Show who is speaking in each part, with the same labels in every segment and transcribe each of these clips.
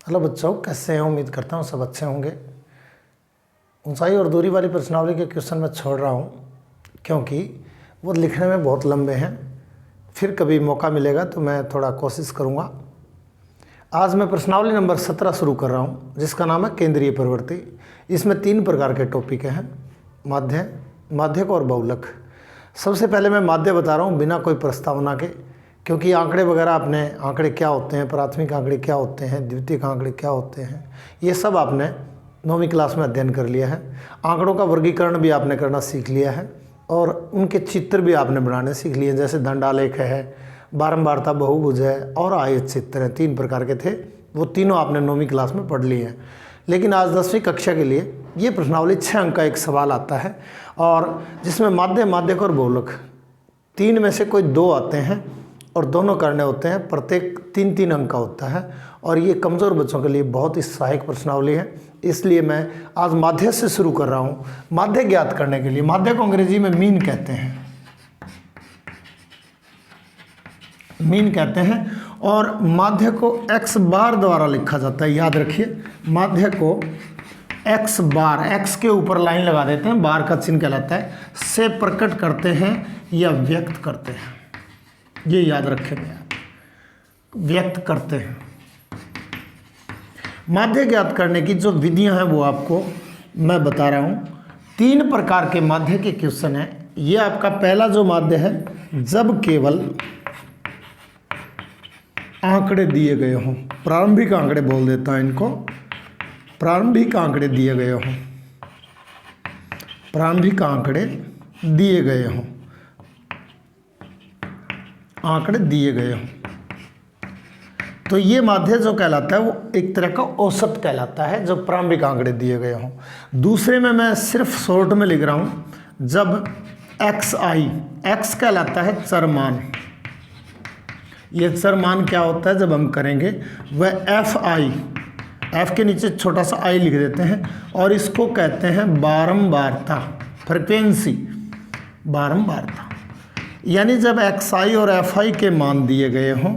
Speaker 1: Hello बच्चों, कैसे हैं? उम्मीद करता हूँ सब अच्छे होंगे। ऊंचाई और दूरी वाली प्रश्नावली के क्वेश्चन मैं छोड़ रहा हूँ क्योंकि वो लिखने में बहुत लंबे हैं। फिर कभी मौका मिलेगा तो मैं थोड़ा कोशिश करूँगा। आज मैं प्रश्नावली नंबर 17 शुरू कर रहा हूँ, जिसका नाम है केंद्रीय प्रवृत्ति। इसमें 3 प्रकार के टॉपिक हैं, माध्य, माध्यक और बहुलक। सबसे पहले मैं माध्य बता रहा हूँ बिना कोई प्रस्तावना के, क्योंकि आंकड़े वगैरह आपने आंकड़े क्या होते हैं, प्राथमिक आंकड़े क्या होते हैं, द्वितीयक आंकड़े क्या होते हैं, ये सब आपने 9वीं क्लास में अध्ययन कर लिया है। आंकड़ों का वर्गीकरण भी आपने करना सीख लिया है और उनके चित्र भी आपने बनाने सीख लिए, जैसे दंडालेख है, बारंबारता, बहुभुज है और आयत चित्र है। 3 प्रकार के थे, वो तीनों आपने 9वीं क्लास में पढ़ लिए हैं। लेकिन आज 10वीं कक्षा के लिए ये प्रश्नावली 6 अंक का एक सवाल आता है और जिसमें माध्य, माध्यक और बहुलक 3 में से कोई 2 आते हैं और दोनों करने होते हैं। प्रत्येक 3-3 अंक का होता है और ये कमज़ोर बच्चों के लिए बहुत ही सहायक प्रश्नावली है। इसलिए मैं आज माध्य से शुरू कर रहा हूँ। माध्य ज्ञात करने के लिए, माध्य को अंग्रेजी में मीन कहते हैं, मीन कहते हैं, और माध्य को x बार द्वारा लिखा जाता है। याद रखिए, माध्य को x बार, x के ऊपर लाइन लगा देते हैं, बार का चिन्ह कहलाता है, से प्रकट करते हैं या व्यक्त करते हैं। ये याद रखेंगे आप, व्यक्त करते हैं। माध्य ज्ञात करने की जो विधियां हैं वो आपको मैं बता रहा हूं। 3 प्रकार के माध्य के क्वेश्चन है। ये आपका पहला जो माध्य है, जब केवल आंकड़े दिए गए हों, प्रारंभिक आंकड़े बोल देता है इनको, प्रारंभिक आंकड़े दिए गए हों, प्रारंभिक आंकड़े दिए गए हों, आंकड़े दिए गए हों, तो ये माध्य जो कहलाता है वो एक तरह का औसत कहलाता है, जब प्रारंभिक आंकड़े दिए गए हों। दूसरे में मैं सिर्फ शॉर्ट में लिख रहा हूँ, जब xi, x कहलाता है चरमान। ये चरमान क्या होता है जब हम करेंगे, वह fi, f के नीचे छोटा सा i लिख देते हैं और इसको कहते हैं बारंबारता, फ्रिक्वेंसी, बारंबारता। यानी जब xi और fi के मान दिए गए हों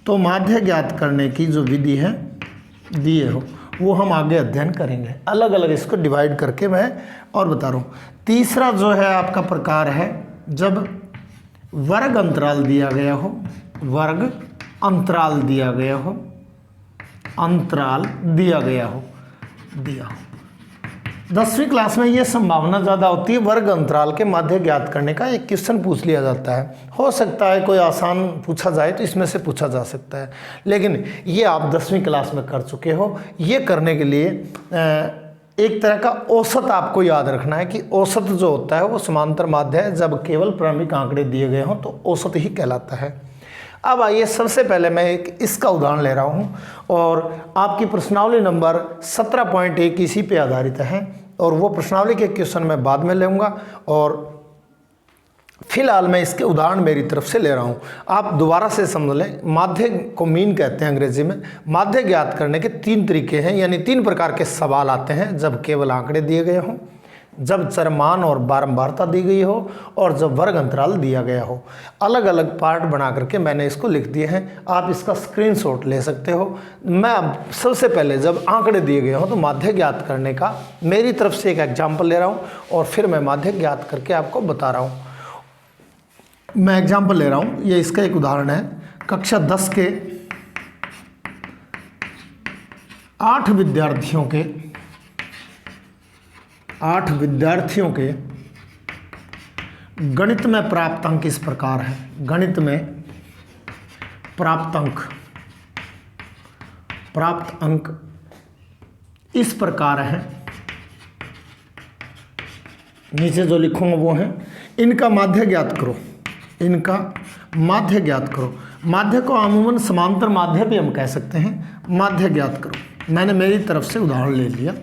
Speaker 1: तो माध्य ज्ञात करने की जो विधि है दिए हो, वो हम आगे अध्ययन करेंगे। अलग अलग इसको डिवाइड करके मैं और बता रहा हूँ। तीसरा जो है आपका प्रकार है, जब वर्ग अंतराल दिया गया हो, वर्ग अंतराल दिया गया हो, अंतराल दिया गया हो, दिया हो। 10वीं क्लास में ये संभावना ज़्यादा होती है, वर्ग अंतराल के माध्य ज्ञात करने का एक क्वेश्चन पूछ लिया जाता है। हो सकता है कोई आसान पूछा जाए तो इसमें से पूछा जा सकता है, लेकिन ये आप 10वीं क्लास में कर चुके हो। ये करने के लिए एक तरह का औसत आपको याद रखना है कि औसत जो होता है वो समांतर माध्य है, जब केवल प्रारंभिक आंकड़े दिए गए हों तो औसत ही कहलाता है। अब आइए, सबसे पहले मैं एक इसका उदाहरण ले रहा हूं और आपकी प्रश्नावली नंबर 17.1 इसी पे आधारित है और वो प्रश्नावली के क्वेश्चन मैं बाद में लूँगा और फिलहाल मैं इसके उदाहरण मेरी तरफ से ले रहा हूं। आप दोबारा से समझ लें, माध्य को मीन कहते हैं अंग्रेजी में। माध्य ज्ञात करने के 3 तरीके हैं, यानी 3 प्रकार के सवाल आते हैं, जब केवल आंकड़े दिए गए हों, जब चरमान और बारंबारता दी गई हो और जब वर्ग अंतराल दिया गया हो। अलग अलग पार्ट बना करके मैंने इसको लिख दिए हैं, आप इसका स्क्रीनशॉट ले सकते हो। मैं अब सबसे पहले जब आंकड़े दिए गए हो तो माध्य ज्ञात करने का मेरी तरफ से एक एग्जाम्पल ले रहा हूँ और फिर मैं माध्य ज्ञात करके आपको बता रहा हूँ। मैं एग्जाम्पल ले रहा हूँ, ये इसका एक उदाहरण है। कक्षा 10 के 8 विद्यार्थियों के गणित में प्राप्त अंक इस प्रकार है। गणित में प्राप्त अंक इस प्रकार है, नीचे जो लिखूंगा वो है। इनका माध्य ज्ञात करो, इनका माध्य ज्ञात करो। माध्य को अमूमन समांतर माध्य भी हम कह सकते हैं। माध्य ज्ञात करो, मैंने मेरी तरफ से उदाहरण ले लिया।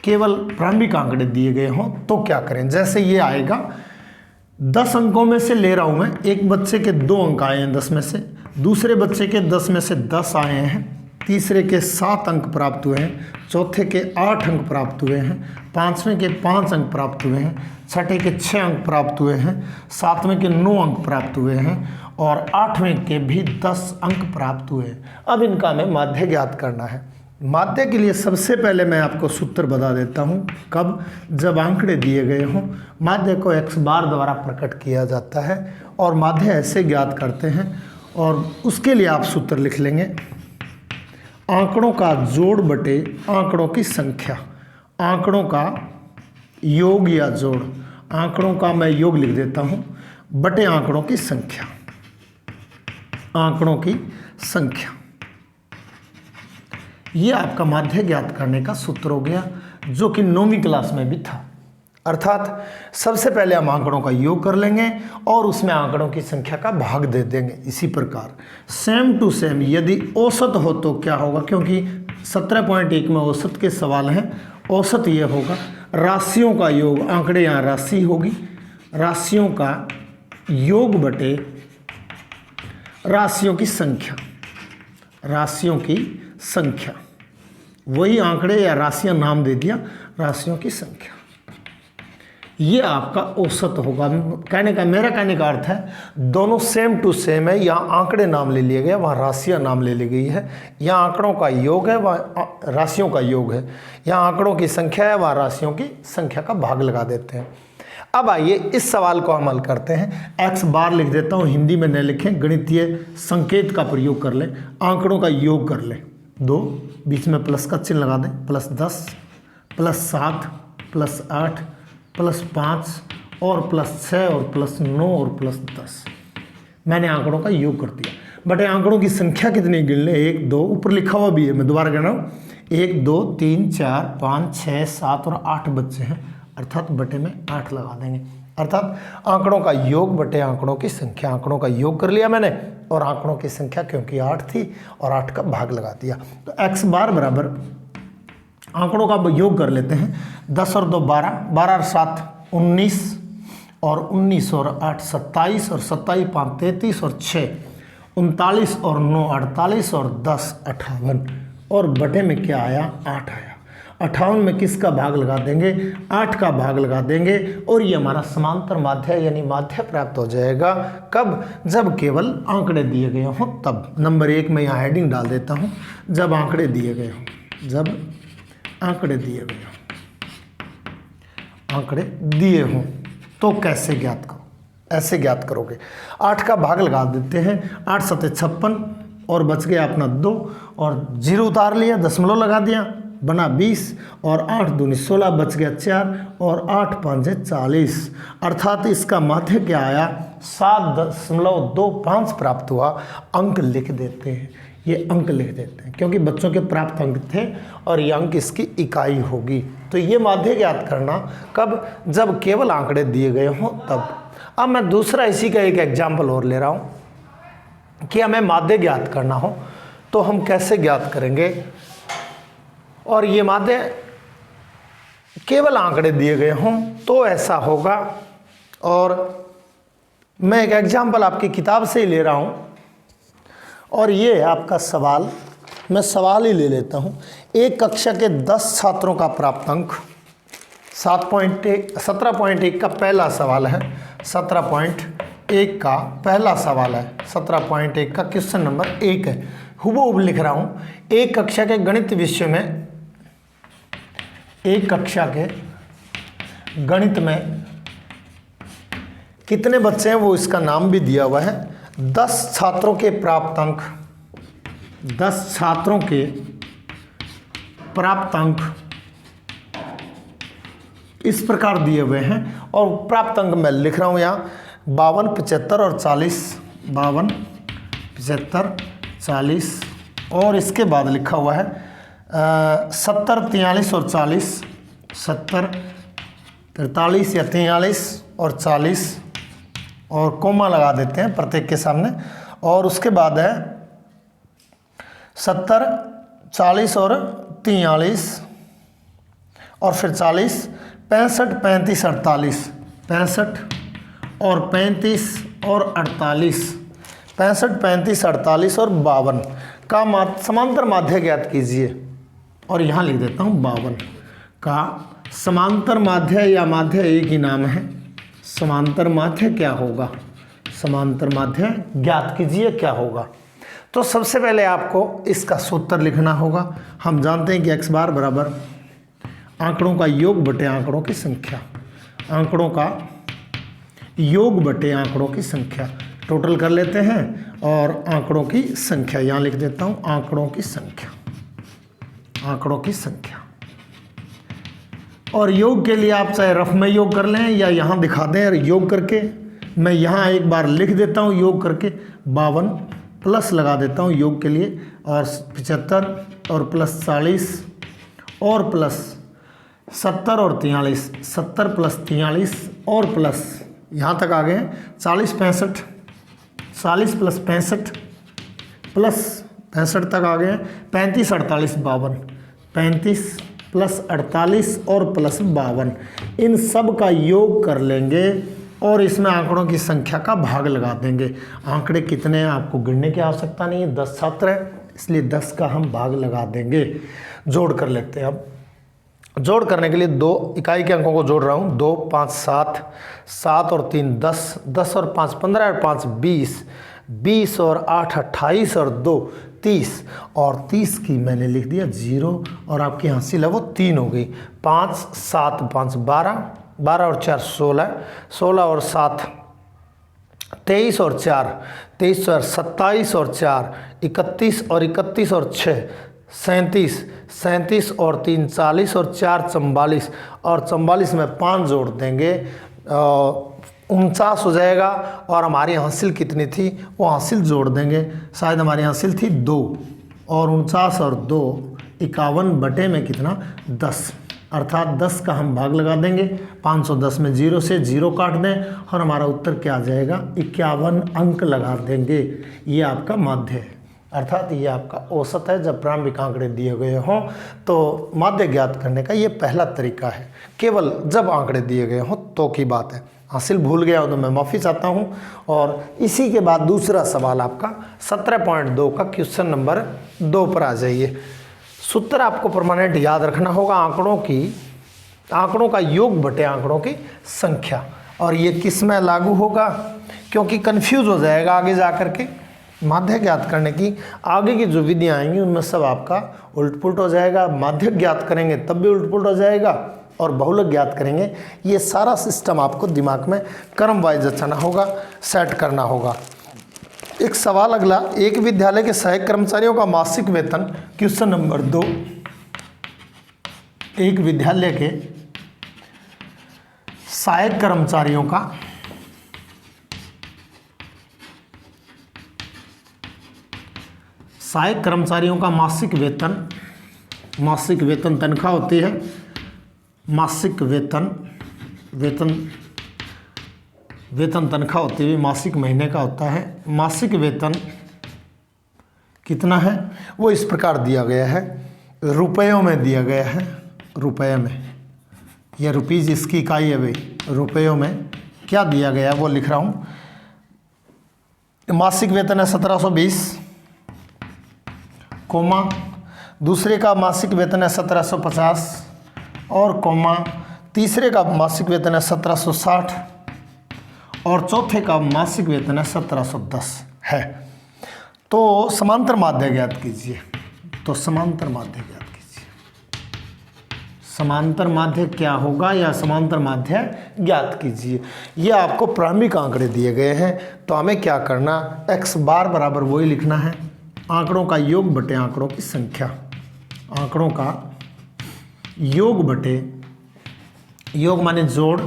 Speaker 1: केवल प्रारंभिक आंकड़े दिए गए हों तो क्या करें, जैसे ये आएगा 10 अंकों में से ले रहा हूं मैं। एक बच्चे के 2 अंक आए हैं 10 में से, दूसरे बच्चे के 10 में से 10 आए हैं, तीसरे के 7 अंक प्राप्त हुए हैं, चौथे के 8 अंक प्राप्त हुए हैं, 5वें के 5 अंक प्राप्त हुए हैं, छठे के 6 अंक प्राप्त हुए हैं, 7वें के 9 अंक प्राप्त हुए हैं और 8वें के भी 10 अंक प्राप्त हुए हैं। अब इनका हमें माध्य ज्ञात करना है। माध्य के लिए सबसे पहले मैं आपको सूत्र बता देता हूँ। कब? जब आंकड़े दिए गए हों। माध्य को x बार द्वारा प्रकट किया जाता है और माध्य ऐसे ज्ञात करते हैं, और उसके लिए आप सूत्र लिख लेंगे आंकड़ों का जोड़ बटे आंकड़ों की संख्या। आंकड़ों का योग या जोड़, आंकड़ों का मैं योग लिख देता हूँ, बटे आंकड़ों की संख्या। आंकड़ों की संख्या, ये आपका माध्य ज्ञात करने का सूत्र हो गया, जो कि 9वीं क्लास में भी था। अर्थात सबसे पहले हम आंकड़ों का योग कर लेंगे और उसमें आंकड़ों की संख्या का भाग दे देंगे। इसी प्रकार सेम टू सेम यदि औसत हो तो क्या होगा, क्योंकि 17.1 में औसत के सवाल हैं। औसत ये होगा राशियों का योग, आंकड़े यहाँ राशि होगी, राशियों का योग बटे राशियों की संख्या। राशियों की संख्या, वही आंकड़े या राशियां नाम दे दिया, राशियों की संख्या, ये आपका औसत होगा। मेरा कहने का अर्थ है दोनों सेम टू सेम है। यहाँ आंकड़े नाम ले लिए गए, वहाँ राशियां नाम ले ली गई है। यहाँ आंकड़ों का योग है, वहाँ राशियों का योग है। यहाँ आंकड़ों की संख्या है, वहाँ राशियों की संख्या का भाग लगा देते हैं। अब आइए इस सवाल को हम हल करते हैं। x बार लिख देता हूँ, हिंदी में न लिखें, गणितीय संकेत का प्रयोग कर लें। आंकड़ों का योग कर लें, 2 बीच में प्लस का चिन्ह लगा दें, +10 +7 +8 +5 और +6 और +9 और +10। मैंने आंकड़ों का योग कर दिया। बटे आंकड़ों की संख्या कितनी गिन लें, 1 2, ऊपर लिखा हुआ भी है, मैं दोबारा गिन रहा हूँ, 1 2 3 4 5 6 7 और 8 बच्चे हैं, अर्थात बटे में 8 लगा देंगे। अर्थात आंकड़ों का योग बटे आंकड़ों की संख्या। आंकड़ों का योग कर लिया मैंने और आंकड़ों की संख्या क्योंकि 8 थी और 8 का भाग लगा दिया। तो x बार बराबर आंकड़ों का योग कर लेते हैं, 10 और 2 12, 12 और 7 19 और 19 और 8 27 और 27 5 33 और 6 39 और 9 48 और 10 58 और बटे में क्या आया, 8 आया। 58 में किसका भाग लगा देंगे, 8 का भाग लगा देंगे और ये हमारा समांतर माध्य यानी माध्य प्राप्त हो जाएगा। कब? जब केवल आंकड़े दिए गए हों तब। नंबर 1 में यहाँ हेडिंग डाल देता हूँ, जब आंकड़े दिए गए हों। जब आंकड़े दिए गए हों, आंकड़े दिए हों तो कैसे ज्ञात करो, ऐसे ज्ञात करोगे। 8 का भाग लगा देते हैं, 8 7 56 और बच गया अपना 2 और 0 उतार लिया, दशमलव लगा दिया, बना 20 और 8 दूनी 16, बच गया 4 और 8 5 40। अर्थात इसका माध्य क्या आया, 7.25 प्राप्त हुआ। अंक लिख देते हैं, ये अंक लिख देते हैं क्योंकि बच्चों के प्राप्त अंक थे और ये अंक इसकी इकाई होगी। तो ये माध्य ज्ञात करना कब, जब केवल आंकड़े दिए गए हों तब। अब मैं दूसरा इसी का एक एग्जाम्पल और ले रहा हूँ कि हमें माध्य ज्ञात करना हो तो हम कैसे ज्ञात करेंगे। और ये माध्य केवल आंकड़े दिए गए हों तो ऐसा होगा। और मैं एक एग्जाम्पल आपकी किताब से ही ले रहा हूँ और ये है आपका सवाल। मैं सवाल ही ले लेता हूँ। एक कक्षा के 10 छात्रों का प्राप्तांक 17.1 का पहला सवाल है। 17.1 का पहला सवाल है। 17.1 का क्वेश्चन नंबर 1 है। हुबहू लिख रहा हूँ। एक कक्षा के गणित विषय में, एक कक्षा के गणित में कितने बच्चे हैं वो इसका नाम भी दिया हुआ है। 10 छात्रों के प्राप्तांक, 10 छात्रों के प्राप्तांक इस प्रकार दिए हुए हैं और प्राप्तांक मैं लिख रहा हूँ यहाँ 52 75 और 40। 52 75 40 और इसके बाद लिखा हुआ है 70 43 और 40। 70 43 या 43 और 40 और कोमा लगा देते हैं प्रत्येक के सामने। और उसके बाद है 70 40 और 43 और फिर 40 65 35 48। 65 और 35 और 48, 65 35 48 और 52 का समांतर माध्य ज्ञात कीजिए। और यहाँ लिख देता हूँ 52 का समांतर माध्य या माध्य एक ही नाम है। समांतर माध्य क्या होगा, समांतर माध्य ज्ञात कीजिए क्या होगा। तो सबसे पहले आपको इसका सूत्र लिखना होगा। हम जानते हैं कि x बार बराबर आंकड़ों का योग बटे आंकड़ों की संख्या, आंकड़ों का योग बटे आंकड़ों की संख्या। टोटल कर लेते हैं और आंकड़ों की संख्या यहाँ लिख देता हूँ, आंकड़ों की संख्या, आंकड़ों की संख्या। और योग के लिए आप चाहे रफ में योग कर लें या यहाँ दिखा दें योग करके। मैं यहाँ एक बार लिख देता हूँ योग करके, 52 प्लस लगा देता हूँ योग के लिए, और 75 और प्लस 40 और प्लस 70 और 43, 70 प्लस 43 और प्लस यहाँ तक आ गए 40 65, 40 प्लस 65 प्लस 65 तक आ गए 35 48 52, 35 प्लस 48 और प्लस 52। इन सब का योग कर लेंगे और इसमें आंकड़ों की संख्या का भाग लगा देंगे। आंकड़े कितने हैं आपको गिनने की आवश्यकता नहीं है, 10 छात्र है, इसलिए 10 का हम भाग लगा देंगे। जोड़ कर लेते हैं। अब जोड़ करने के लिए 2 इकाई के अंकों को जोड़ रहा हूँ। 2 5 7, 7 और 3 10, 10 और 5 15 और 5 20, 20 और 8 28 और 2 30, और 30 की मैंने लिख दिया 0 और आपकी हासिल है वो 3 हो गई। 5 7 5 12, 12 और 4 16, 16 और 7 23 और 4 23 और 27 और 4 31 और 31 और 6 37, 37 और 3 40 और 4 44, और 44 में 5 जोड़ देंगे 49 हो जाएगा। और हमारी हासिल कितनी थी वो हासिल जोड़ देंगे, शायद हमारी हासिल थी 2, और 49 और 2 51 बटे में कितना 10, अर्थात 10 का हम भाग लगा देंगे। 510 में 0 से 0 काट दें और हमारा उत्तर क्या आ जाएगा 51 अंक लगा देंगे। ये आपका माध्य है, अर्थात ये आपका औसत है। जब प्रारंभिक आंकड़े दिए गए हों तो माध्य ज्ञात करने का ये पहला तरीका है। केवल जब आंकड़े दिए गए हों तो की बात है। हासिल भूल गया हो तो मैं माफ़ी चाहता हूं। और इसी के बाद दूसरा सवाल आपका 17.2 का क्वेश्चन नंबर 2 पर आ जाइए। सूत्र आपको परमानेंट याद रखना होगा, आंकड़ों का योग बटे आंकड़ों की संख्या। और ये किस में लागू होगा, क्योंकि कन्फ्यूज हो जाएगा आगे जा कर के। माध्य ज्ञात करने की आगे की जो विधियाँ आएंगी उनमें सब आपका उल्ट पुलट हो जाएगा। माध्य ज्ञात करेंगे तब भी उल्ट पुलट हो जाएगा, और बहुलक ज्ञात करेंगे। ये सारा सिस्टम आपको दिमाग में क्रम वाइज रचना होगा, सेट करना होगा। एक सवाल अगला, एक विद्यालय के सहायक कर्मचारियों का मासिक वेतन, क्वेश्चन नंबर 2। एक विद्यालय के सहायक कर्मचारियों का मासिक वेतन तनख्वाह होती है। मासिक वेतन तनख्वाह होती है, मासिक महीने का होता है। मासिक वेतन कितना है वो इस प्रकार दिया गया है, रुपयों में दिया गया है। रुपये में, यह रुपीज़ इसकी इकाई है भाई। रुपयों में क्या दिया गया है वो लिख रहा हूँ। मासिक वेतन है 1720, कोमा दूसरे का मासिक वेतन है 1750, और कोमा तीसरे का मासिक वेतन है 1760, और चौथे का मासिक वेतन है 1710 है। तो समांतर माध्य ज्ञात कीजिए। तो समांतर माध्य ज्ञात कीजिए। समांतर माध्य क्या होगा, या समांतर माध्य ज्ञात कीजिए। ये आपको प्रारंभिक आंकड़े दिए गए हैं, तो हमें क्या करना, x बार बराबर वही लिखना है, आंकड़ों का योग बटे आंकड़ों की संख्या। आंकड़ों का योग बटे, योग माने जोड़,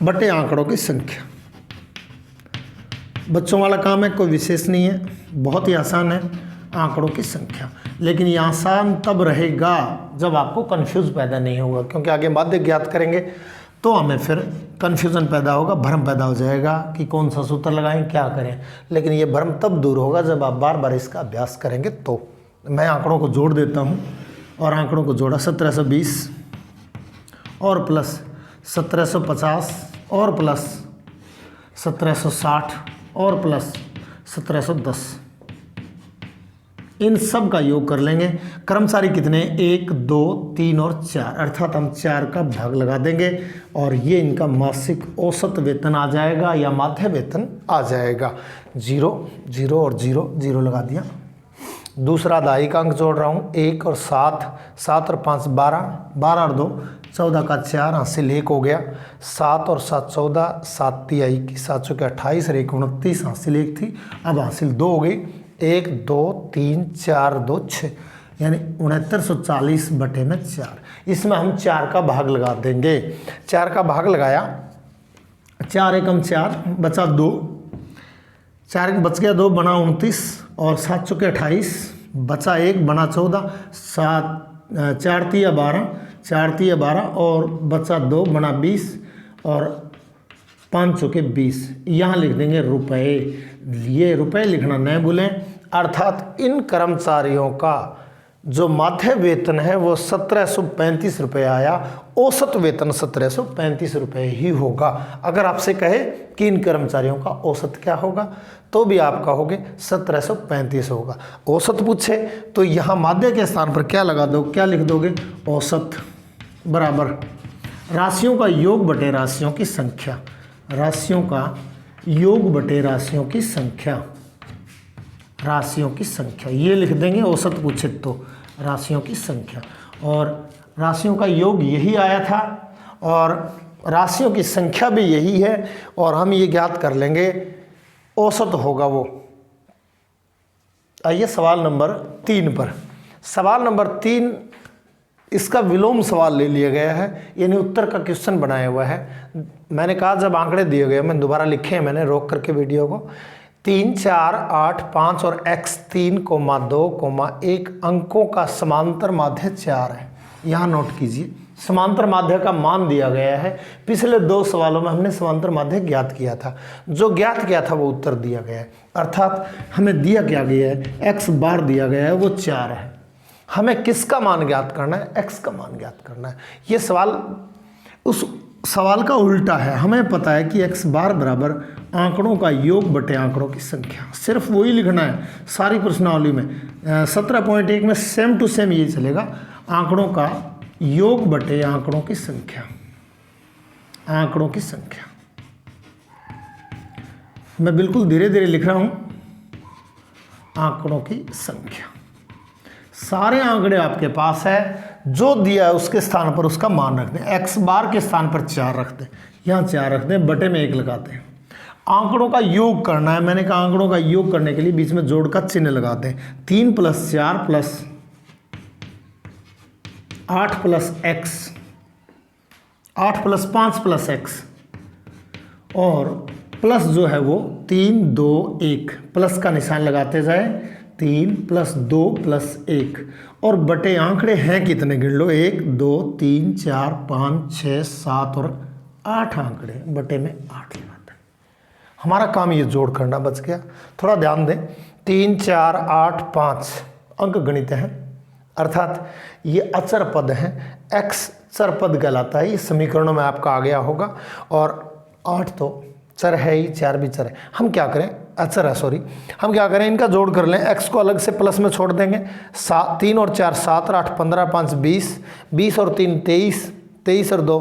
Speaker 1: बटे आंकड़ों की संख्या। बच्चों वाला काम है, कोई विशेष नहीं है, बहुत ही आसान है। आंकड़ों की संख्या, लेकिन ये आसान तब रहेगा जब आपको कन्फ्यूज पैदा नहीं होगा, क्योंकि आगे माध्य ज्ञात करेंगे तो हमें फिर कन्फ्यूज़न पैदा होगा, भ्रम पैदा हो जाएगा कि कौन सा सूत्र लगाएं, क्या करें। लेकिन ये भ्रम तब दूर होगा जब आप बार बार इसका अभ्यास करेंगे। तो मैं आंकड़ों को जोड़ देता हूँ, और आंकड़ों को जोड़ा 1720 और प्लस 1750 और प्लस 1760 और प्लस 1710, इन सब का योग कर लेंगे। कर्मचारी कितने, 1 2 3 और 4, अर्थात हम 4 का भाग लगा देंगे और ये इनका मासिक औसत वेतन आ जाएगा या माध्य वेतन आ जाएगा। 0 0 और 0 0 लगा दिया। दूसरा दहाई का अंक जोड़ रहा हूँ, 1 और 7, 7 और 5 12, 12 और 2 14 का 4, हासिल 1 हो गया। 7 और 7 14, 7 तिहाई की 7 चौके 28 और 1 29, हासिल 1 थी, अब हासिल 2 हो गई। 1 2 3 4 2 6 यानी 6940 बटे में 4। इसमें हम 4 का भाग लगा देंगे। 4 का भाग लगाया, 4 एकम 4 बचा 2, 4 बच गया 2 बना 29 और 7 चौके 28 बचा 1 बना 14, 7 4 तिया 12, 4 तिया 12 और बचा 2 बना 20 और 5 चौके 20। यहाँ लिख देंगे रुपए। ये रुपए लिखना नहीं भूलें। अर्थात इन कर्मचारियों का जो माध्य वेतन है वो 1735 रुपये आया, औसत वेतन 1735 रुपये ही होगा। अगर आपसे कहे कि इन कर्मचारियों का औसत क्या होगा तो भी आप कहोगे 1735 होगा। औसत पूछे तो यहाँ माध्य के स्थान पर क्या लगा दो, क्या लिख दोगे, औसत बराबर राशियों का योग बटे राशियों की संख्या, राशियों का योग बटे राशियों की संख्या, राशियों की संख्या ये लिख देंगे। औसत पूछे तो राशियों की संख्या, और राशियों का योग यही आया था और राशियों की संख्या भी यही है, और हम ये ज्ञात कर लेंगे औसत होगा वो। आइए सवाल नंबर 3 पर। सवाल नंबर 3 इसका विलोम सवाल ले लिया गया है, यानी उत्तर का क्वेश्चन बनाया हुआ है। मैंने कहा जब आंकड़े दिए गए, मैंने दोबारा लिखे हैं, मैंने रोक करके वीडियो को, 3 4 8 5 और x 3, 2, 1 अंकों का समांतर माध्य 4 है। यहाँ नोट कीजिए, समांतर माध्य का मान दिया गया है। पिछले 2 सवालों में हमने समांतर माध्य ज्ञात किया था, जो ज्ञात किया था वो उत्तर दिया गया है। अर्थात हमें दिया क्या गया है, x बार दिया गया है वो 4 है। हमें किसका मान ज्ञात करना है, x का मान ज्ञात करना है। ये सवाल उस सवाल का उल्टा है। हमें पता है कि x बार बराबर आंकड़ों का योग बटे आंकड़ों की संख्या, सिर्फ वही लिखना है सारी प्रश्नावली में। 17.1 में सेम टू सेम यही चलेगा, आंकड़ों का योग बटे आंकड़ों की संख्या, आंकड़ों की संख्या। मैं बिल्कुल धीरे धीरे लिख रहा हूं, आंकड़ों की संख्या। सारे आंकड़े आपके पास है, जो दिया है उसके स्थान पर उसका मान रख दें। x बार के स्थान पर 4 रख दें, यहाँ 4 रख दें, बटे में 1 लगाते हैं। आंकड़ों का योग करना है, मैंने कहा आंकड़ों का योग करने के लिए बीच में जोड़ का चिन्ह लगाते हैं। 3 + 4 + 8 + x, 8 + 5 + x, और प्लस जो है वो 3 2 1, प्लस का निशान लगाते जाए, 3 + 2 + 1, और बटे आंकड़े हैं कितने गिन लो, 1 2 3 4 5 6 7 और 8 आंकड़े, बटे में 8 लगाते हैं। हमारा काम ये जोड़ करना बच गया। थोड़ा ध्यान दें, 3 4 8 5 अंक गणित हैं, अर्थात ये अचर पद हैं। x चर पद कहलाता है, ये समीकरणों में आपका आ गया होगा, और 8 तो चर है ही, 4 भी चर है। हम क्या करें, अचर है सॉरी, हम क्या करें, इनका जोड़ कर लें। x को अलग से प्लस में छोड़ देंगे। 3 और 4 7 और 8 15, 5 20, 20 और 3 23, 23 और 2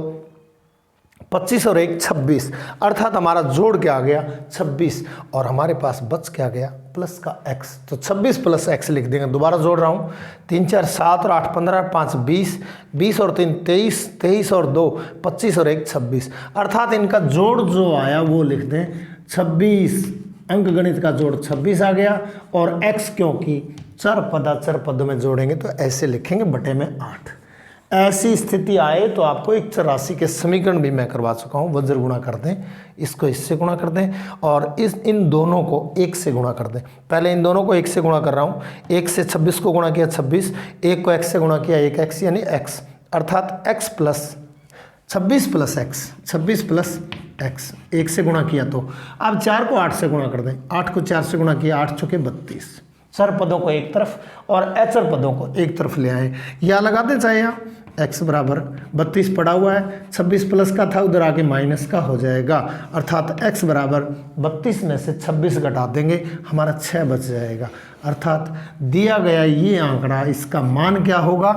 Speaker 1: 25 और 1 26, अर्थात हमारा जोड़ क्या आ गया, 26, और हमारे पास बच क्या गया, प्लस का x। तो 26 + x लिख देंगे। दोबारा जोड़ रहा हूँ, 3 4 7 और 8 15, 5 20, 20 और 3 23, 23 और 2 25 और 1 26, अर्थात इनका जोड़ जो आया वो लिख दें 26। अंक गणित का जोड़ 26 आ गया, और x क्योंकि चर पद में जोड़ेंगे तो ऐसे लिखेंगे, बटे में 8। ऐसी स्थिति आए तो आपको एक चर राशि के समीकरण भी मैं करवा चुका हूँ। वज्र गुणा कर दें, इसको इससे गुणा कर दें, और इन दोनों को 1 से गुणा कर दें। पहले इन दोनों को 1 से गुणा कर रहा हूँ। 1 से 26 को गुणा किया 26, 1 को x से गुणा किया 1x, यानी x, अर्थात x + 26 + x, 26 + x, 1 से गुणा किया तो। अब 4 को 8 से गुणा कर दें, 8 को 4 से गुणा किया, 8 चौके 32। चर पदों को एक तरफ और अचर पदों को एक तरफ ले आए, या लगाते चाहे यहाँ x बराबर 32 पड़ा हुआ है, 26 प्लस का था, उधर आके माइनस का हो जाएगा, अर्थात x बराबर 32 में से 26 घटा देंगे, हमारा 6 बच जाएगा। अर्थात दिया गया ये आंकड़ा, इसका मान क्या होगा,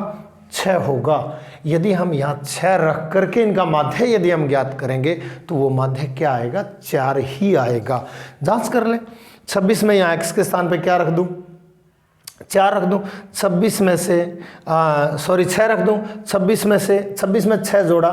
Speaker 1: 6 होगा। यदि हम यहाँ 6 रख करके इनका माध्य यदि हम ज्ञात करेंगे तो वो माध्य क्या आएगा, 4 ही आएगा। जांच कर लें, 26 में यहाँ x के स्थान पे क्या रख दूँ, 4 रख दूँ। 26 में से 6 रख दूँ। 26 में 6 जोड़ा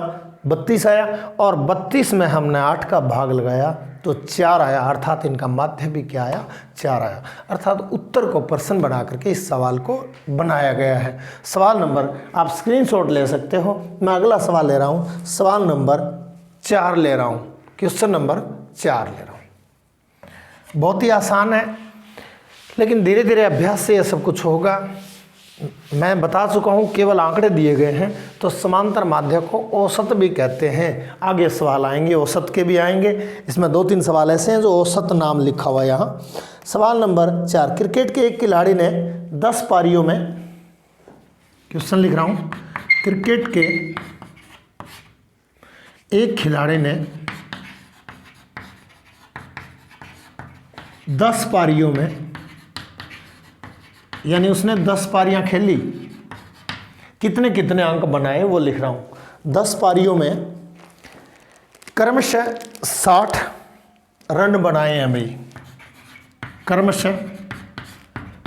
Speaker 1: 32 आया, और 32 में हमने 8 का भाग लगाया तो 4 आया, अर्थात इनका माध्य भी क्या आया, 4 आया। अर्थात उत्तर को प्रश्न बना करके इस सवाल को बनाया गया है। सवाल नंबर आप स्क्रीनशॉट ले सकते हो। मैं अगला सवाल ले रहा हूँ, सवाल नंबर 4 ले रहा हूँ, क्वेश्चन नंबर 4 ले रहा हूँ। बहुत ही आसान है, लेकिन धीरे धीरे अभ्यास से यह सब कुछ होगा। मैं बता चुका हूँ केवल आंकड़े दिए गए हैं, तो समांतर माध्य को औसत भी कहते हैं। आगे सवाल आएंगे, औसत के भी आएंगे। इसमें 2-3 सवाल ऐसे हैं जो औसत नाम लिखा हुआ है यहाँ। सवाल नंबर 4, क्रिकेट के एक खिलाड़ी ने 10 पारियों में, क्वेश्चन लिख रहा हूँ, क्रिकेट के एक खिलाड़ी ने 10 पारियों में, यानी उसने 10 पारियां खेली, कितने कितने अंक बनाए वो लिख रहा हूं। 10 पारियों में क्रमशः 60 रन बनाए हैं भाई, क्रमशः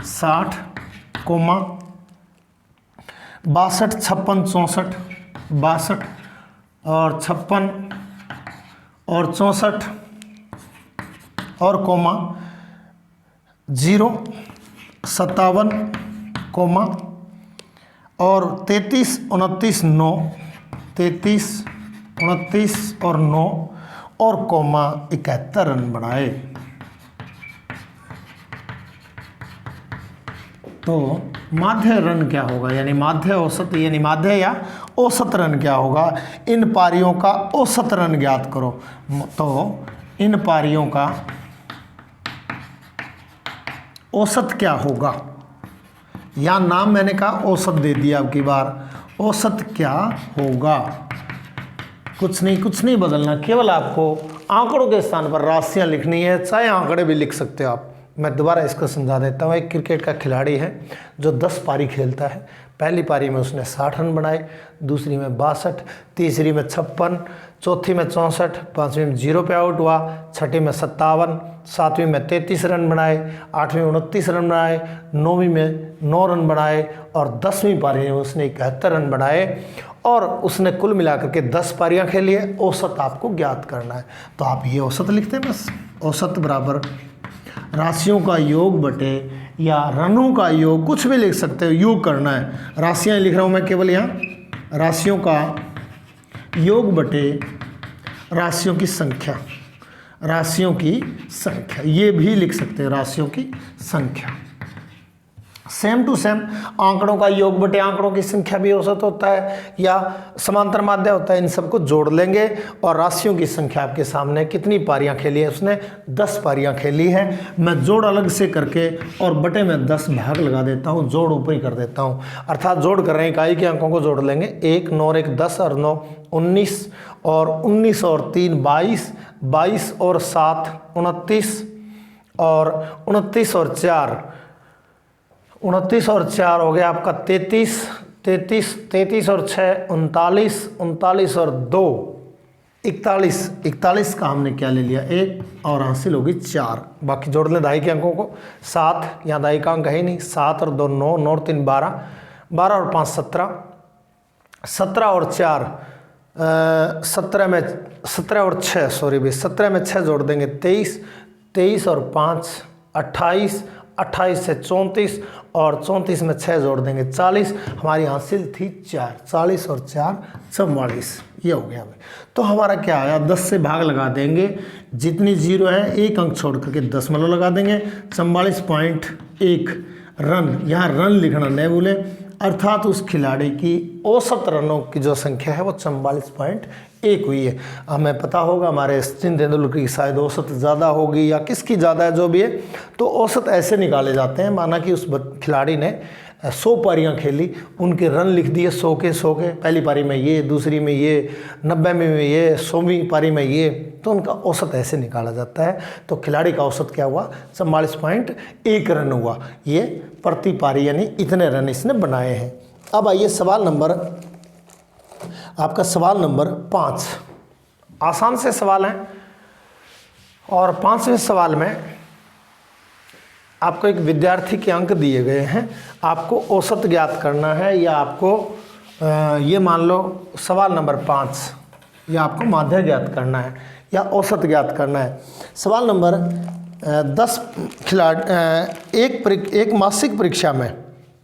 Speaker 1: 60, 62, 56, 64, 62 और 56 और 64 और 0, 57, और 33, 29, 9, 33, 29 और 9 और 71 रन बनाए। तो माध्य रन क्या होगा, यानी माध्य औसत, यानी माध्य या औसत रन क्या होगा। इन पारियों का औसत रन ज्ञात करो। तो इन पारियों का औसत क्या होगा, या नाम मैंने कहा औसत दे दिया अब की बार। औसत क्या होगा, कुछ नहीं बदलना, केवल आपको आंकड़ों के स्थान पर राशियां लिखनी है, चाहे आंकड़े भी लिख सकते हो आप। मैं दोबारा इसको समझा देता हूँ। एक क्रिकेट का खिलाड़ी है जो 10 पारी खेलता है। पहली पारी में उसने 60 रन बनाए, दूसरी में 62, तीसरी में 56, चौथी में 64, पांचवीं में 0 पे आउट हुआ, छठी में 57, सातवीं में 33 रन बनाए, आठवीं में 29 रन बनाए, नौवीं में 9 रन बनाए, और 10वीं पारी में उसने 71 रन बनाए। और उसने कुल मिलाकर के 10 पारियां खेली है। औसत आपको ज्ञात करना है, तो आप ये औसत लिखते हैं बस। औसत बराबर राशियों का योग बटे, या रनों का योग, कुछ भी लिख सकते हो, योग करना है। राशियां लिख रहा हूं मैं केवल यहाँ, राशियों का योग बटे राशियों की संख्या, राशियों की संख्या, ये भी लिख सकते हो, राशियों की संख्या। सेम टू सेम आंकड़ों का योग बटे आंकड़ों की संख्या भी औसत होता है, या समांतर माध्य होता है। इन सबको जोड़ लेंगे, और राशियों की संख्या आपके सामने, कितनी पारियां खेली है उसने, 10 पारियां खेली है। मैं जोड़ अलग से करके और बटे में 10 भाग लगा देता हूं, जोड़ ऊपर ही कर देता हूं। अर्थात जोड़ कर रहे हैं, इकाई के अंकों को जोड़ लेंगे। 1, 9 और 1 10 और 9 19, और 19 और 3 22, 22 और 7 29, और 29 और 4 29 और 4 हो गया आपका 33, 33, 33 और 6 39, 39 और 2 41, 41 का हमने क्या ले लिया 1, और हासिल होगी 4। बाकी जोड़ लें दाई के अंकों को। 7, यहाँ दाई का अंक है ही नहीं, 7 और 2 9, 9 और 3 12, 12 और 5 17, 17 और 4 17 में 17 और 6 सॉरी भाई 17 में 6 जोड़ देंगे 23, 23 और 5 28, 28 से 34, और 34 में 6 जोड़ देंगे 40। हमारी हासिल थी 4, 40 और 4 44, ये हो गया हमें। तो हमारा क्या आया, 10 से भाग लगा देंगे, जितनी 0 है एक अंक छोड़ करके दशमलव लगा देंगे। 44.1 रन, यहाँ रन लिखना नहीं भूले, अर्थात उस खिलाड़ी की औसत रनों की जो संख्या है वो 44.1 हुई है। हमें पता होगा हमारे सचिन तेंदुलकर की शायद औसत ज़्यादा होगी, या किसकी ज़्यादा है, जो भी है। तो औसत ऐसे निकाले जाते हैं, माना कि उस खिलाड़ी ने 100 पारियां खेली, उनके रन लिख दिए 100 के 100 के, पहली पारी में ये, दूसरी में ये, 90 में ये, 100वीं पारी में ये, तो उनका औसत ऐसे निकाला जाता है। तो खिलाड़ी का औसत क्या हुआ, 44.1 रन हुआ, ये प्रति पारी, यानी इतने रन इसने बनाए हैं। अब आइए सवाल नंबर, आपका सवाल नंबर 5, आसान से सवाल है। और 5वें सवाल में आपको एक विद्यार्थी के अंक दिए गए हैं, आपको औसत ज्ञात करना है, या आपको ये मान लो सवाल नंबर 5, या आपको माध्य ज्ञात करना है या औसत ज्ञात करना है। सवाल नंबर 10 एक मासिक परीक्षा में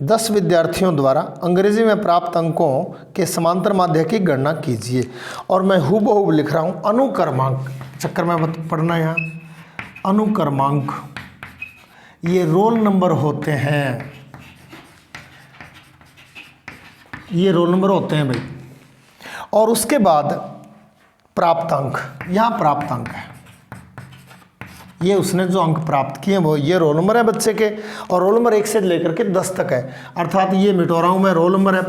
Speaker 1: 10 विद्यार्थियों द्वारा अंग्रेजी में प्राप्त अंकों के समांतर माध्य की गणना कीजिए। और मैं हूबहू लिख रहा हूँ अनुक्रमांक, चक्कर में पढ़ना यहाँ, अनुक्रमांक ये रोल नंबर होते हैं, ये रोल नंबर होते हैं भाई। और उसके बाद प्राप्त अंक, यहाँ प्राप्त अंक है, ये उसने जो अंक प्राप्त किए वो ये रोल नंबर है बच्चे के, और रोल नंबर 1 से लेकर के 10 तक है, अर्थात ये मिटो रहा हूँ मैं, रोल नंबर है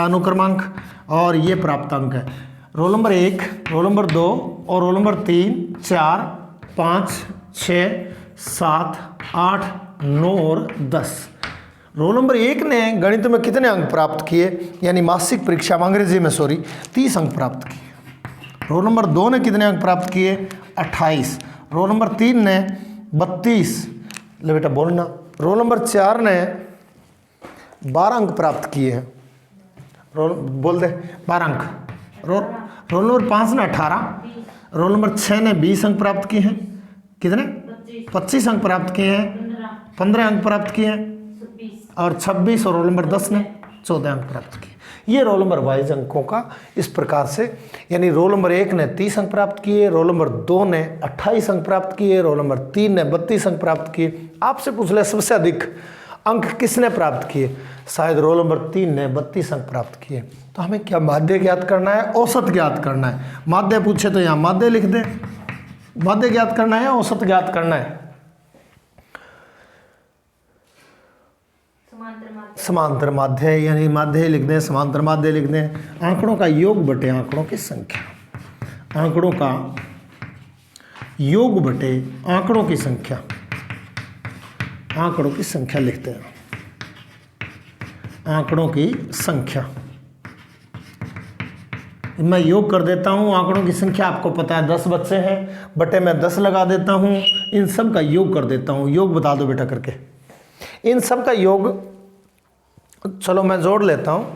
Speaker 1: अनुक्रमांक और ये प्राप्त अंक है। रोल नंबर 1, रोल नंबर 2 और रोल नंबर 3, 4, 5, 6, 7, 8, 9 और 10। रोल नंबर 1 ने गणित में कितने अंक प्राप्त किए, यानी मासिक परीक्षा में अंग्रेजी में 30 अंक प्राप्त किए। रोल नंबर 2 ने कितने अंक प्राप्त किए, 28। रोल नंबर 3 ने 32, ले बेटा बोलना। रोल नंबर 4 ने 12 अंक प्राप्त किए हैं, रोल बोल दे 12 अंक। रोल नंबर 5 ने 18, रोल नंबर 6 ने 20 अंक प्राप्त किए हैं, कितने 25 अंक प्राप्त किए हैं, 15 अंक प्राप्त किए हैं और 26, और रोल नंबर 10 ने 14 अंक प्राप्त किए। ये रोल नंबर वाइज अंकों का इस प्रकार से, यानी रोल नंबर 1 ने 30 अंक प्राप्त किए, रोल नंबर 2 ने 28 अंक प्राप्त किए, रोल नंबर 3 ने 32 अंक प्राप्त किए। आपसे पूछ ले सबसे अधिक अंक किसने प्राप्त किए, शायद रोल नंबर 3 ने 32 अंक प्राप्त किए। तो हमें क्या माध्य ज्ञात करना है, औसत ज्ञात करना है। माध्य पूछे तो यहाँ माध्य लिख दे, माध्य ज्ञात करना है या औसत ज्ञात करना है, समांतर माध्य, यानी माध्य लिख दें, समांतर माध्य लिख दें। आंकड़ों का योग बटे आंकड़ों की संख्या, आंकड़ों का योग बटे आंकड़ों की संख्या, आंकड़ों की संख्या लिखते हैं, आंकड़ों की संख्या। मैं योग कर देता हूं, आंकड़ों की संख्या आपको पता है 10 बच्चे हैं, बटे मैं 10 लगा देता हूं, इन सब का योग कर देता हूं। योग बता दो बेटा करके, इन सब का योग चलो मैं जोड़ लेता हूँ,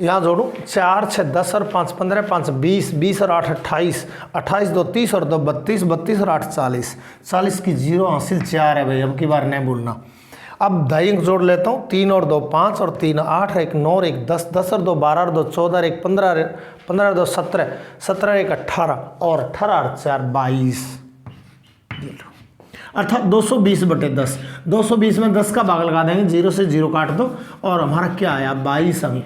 Speaker 1: यहाँ जोड़ूँ 4, 6, 10 और 5, 15, 5, 20, 20 और 8, 28, 28, 2, 30 और 2, 32, 32 और 8, 40, 40 की 0 हासिल 4 है भाई, अब की बार नहीं भूलना। अब 2 अंक जोड़ लेता हूँ, 3 और 2 5 और 3 8, 1 9 और 1 10, 10 और 2 12 और 2 14 और 1 15, 15 और 2 17, 17 और 1 18 और 18 और 4 22, अर्थात 220 बटे 10। 220 में 10 का भाग लगा देंगे, 0 से 0 काट दो और हमारा क्या आया 22 अंक।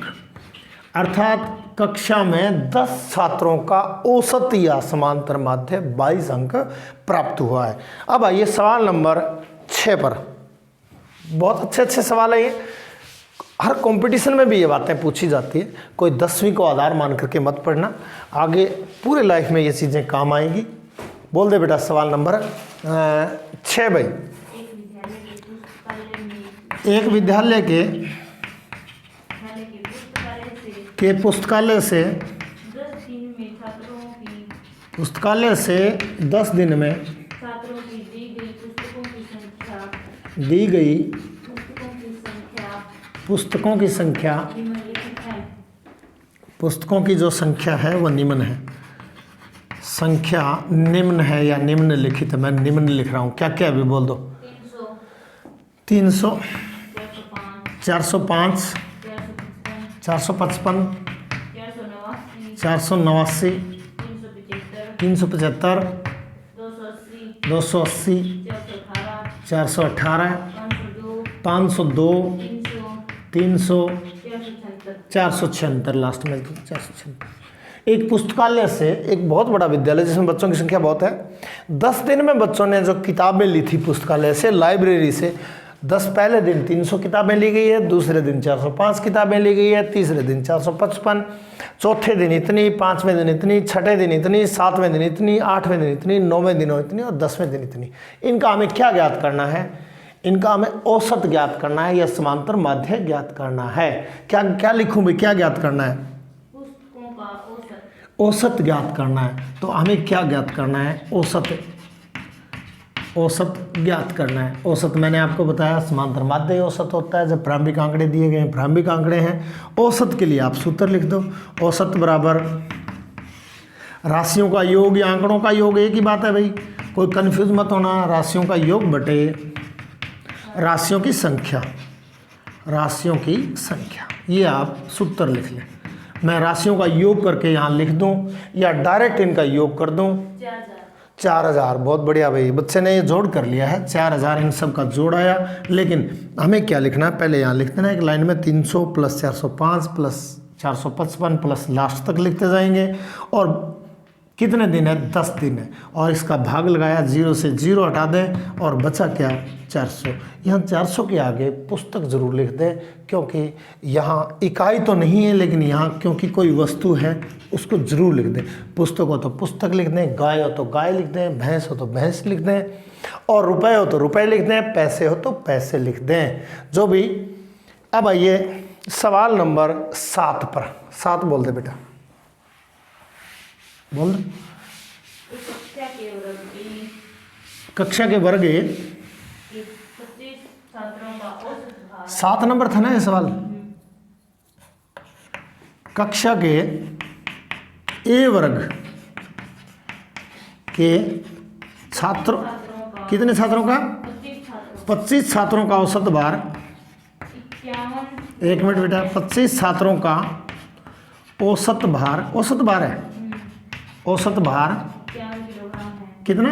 Speaker 1: अर्थात कक्षा में 10 छात्रों का औसत या समांतर माध्य 22 अंक प्राप्त हुआ है। अब आइए सवाल नंबर 6 पर। बहुत अच्छे सवाल है ये, हर कंपटीशन में भी ये बातें पूछी जाती है, कोई 10वीं को आधार मान करके मत पढ़ना, आगे पूरे लाइफ में ये चीज़ें काम आएंगी। बोल दे बेटा सवाल नंबर 6 भाई। एक विद्यालय के पुस्तकालय से 10 दिन में
Speaker 2: छात्रों की
Speaker 1: दी गई पुस्तकों की संख्या पुस्तकों की जो संख्या है वह निम्न है। संख्या निम्न है या निम्नलिखित है, मैं निम्न लिख रहा हूँ। क्या क्या अभी बोल दो। 300, 405, 455, 489, 375, 280, 418, 502, 300, 476 लास्ट में 476। एक पुस्तकालय से, एक बहुत बड़ा विद्यालय जिसमें बच्चों की संख्या बहुत है, 10 दिन में बच्चों ने जो किताबें ली थी पुस्तकालय से, लाइब्रेरी से, 10 पहले दिन 300 किताबें ली गई है, दूसरे दिन 405 किताबें ली गई है, तीसरे दिन 455, चौथे दिन इतनी, 5वें दिन इतनी, छठे दिन इतनी, 7वें दिन इतनी, 8वें दिन इतनी, 9वें दिन इतनी और 10वें दिन इतनी। इनका हमें क्या ज्ञात करना है, इनका हमें औसत ज्ञात करना है या समांतर माध्य ज्ञात करना है। क्या क्या लिखूं भाई, क्या ज्ञात करना है, औसत ज्ञात करना है। तो हमें क्या ज्ञात करना है, औसत औसत ज्ञात करना है। औसत मैंने आपको बताया समांतर माध्य औसत होता है जब प्रारंभिक आंकड़े दिए गए हैं, प्रारंभिक आंकड़े हैं। औसत के लिए आप सूत्र लिख दो, औसत बराबर राशियों का योग या आंकड़ों का योग, एक ही बात है भाई, कोई कंफ्यूज मत होना। राशियों का योग बटे राशियों की संख्या, राशियों की संख्या, ये आप सूत्र लिख लें। मैं राशियों का योग करके यहाँ लिख दूं या डायरेक्ट इनका योग कर दूं। 4000, बहुत बढ़िया भाई, बच्चे ने ये जोड़ कर लिया है, 4000 इन सब का जोड़ आया। लेकिन हमें क्या लिखना है, पहले यहाँ लिखते ना एक लाइन में 300 प्लस 405 प्लस 455 प्लस लास्ट तक लिखते जाएंगे। और कितने दिन है, 10 दिन है, और इसका भाग लगाया, 0 से 0 हटा दें और बचा क्या, 400। यहाँ 400 के आगे पुस्तक जरूर लिख दें, क्योंकि यहाँ इकाई तो नहीं है, लेकिन यहाँ क्योंकि कोई वस्तु है उसको जरूर लिख दें। पुस्तक हो तो पुस्तक लिख दें, गाय हो तो गाय लिख दें, भैंस हो तो भैंस लिख दें, और रुपए हो तो रुपए लिख दें, पैसे हो तो पैसे लिख दें, जो भी। अब आइए सवाल नंबर 7 पर। 7 बोल दे बेटा, बोल। कक्षा के वर्ग 7 नंबर था ना ये सवाल। कक्षा के ए वर्ग के छात्रों, कितने छात्रों का, 25 छात्रों का औसत भार, 1 मिनट बेटा, 25 छात्रों का औसत भार, औसत भार है, औसत भार कितना,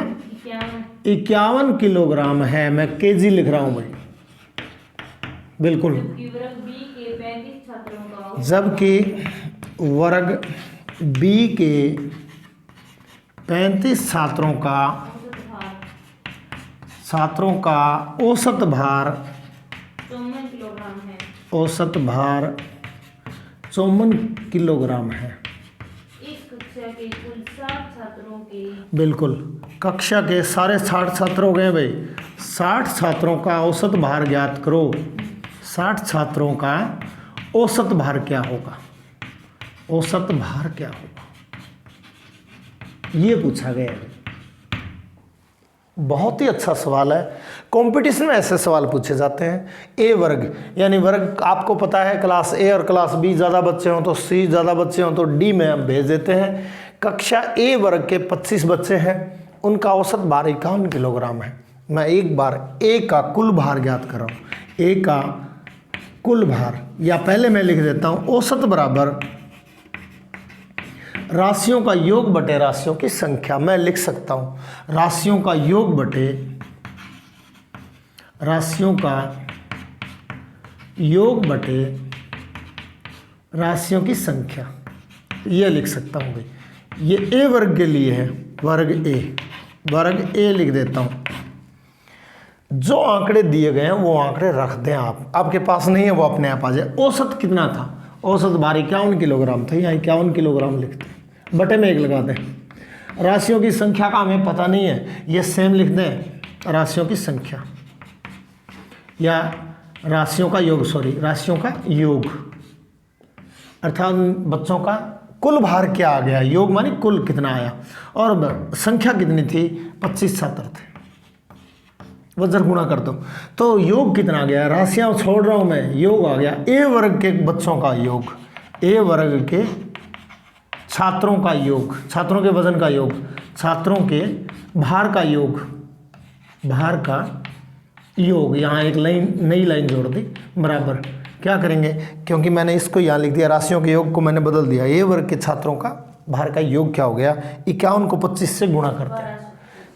Speaker 1: 51 किलोग्राम है। मैं केजी लिख रहा हूं भाई, बिल्कुल। जबकि वर्ग बी के 35 छात्रों का औसत भार 54 किलोग्राम है। बिल्कुल, कक्षा के सारे 60 छात्र हो गए भाई। 60 छात्रों का औसत भार ज्ञात करो। 60 छात्रों का औसत भार क्या होगा, औसत भार क्या होगा, ये पूछा गया है। बहुत ही अच्छा सवाल है, कंपटीशन में ऐसे सवाल पूछे जाते हैं। ए वर्ग यानी वर्ग आपको पता है, क्लास ए और क्लास बी ज़्यादा बच्चे हों तो सी, ज़्यादा बच्चे हों तो डी में हम भेज देते हैं। कक्षा ए वर्ग के 25 बच्चे हैं, उनका औसत भार 51 किलोग्राम है। मैं एक बार ए का कुल भार ज्ञात कर रहा हूँ। ए का कुल भार, या पहले मैं लिख देता हूँ, औसत बराबर राशियों का योग बटे राशियों की संख्या। मैं लिख सकता हूँ राशियों का योग बटे राशियों का योग बटे राशियों की संख्या, ये लिख सकता हूँ भाई। ये ए वर्ग के लिए है, वर्ग ए लिख देता हूँ। जो आंकड़े दिए गए हैं वो आंकड़े रख दें आप, आपके पास नहीं है वो अपने आप आ जाए। औसत कितना था, औसत भार 51 किलोग्राम था, यहाँ 51 किलोग्राम लिखते हैं, बटे में 1 लगा दें। राशियों की संख्या का हमें पता नहीं है, ये सेम लिख दें, राशियों की संख्या या राशियों का योग, सॉरी राशियों का योग, अर्थात बच्चों का कुल भार क्या आ गया, योग मानी कुल कितना आया, और संख्या कितनी थी, 25 छात्र थे, वजन गुणा कर दो तो योग कितना आ गया, राशियाँ छोड़ रहा हूँ मैं, योग आ गया। ए वर्ग के बच्चों का योग, ए वर्ग के छात्रों का योग, छात्रों के वजन का योग, छात्रों के भार का योग, भार का योग, यहाँ एक लाइन, नई लाइन जोड़ दी, बराबर क्या करेंगे, क्योंकि मैंने इसको यहाँ लिख दिया, राशियों के योग को मैंने बदल दिया। ए वर्ग के छात्रों का भार का योग क्या हो गया, 51 को 25 से गुणा करते हैं,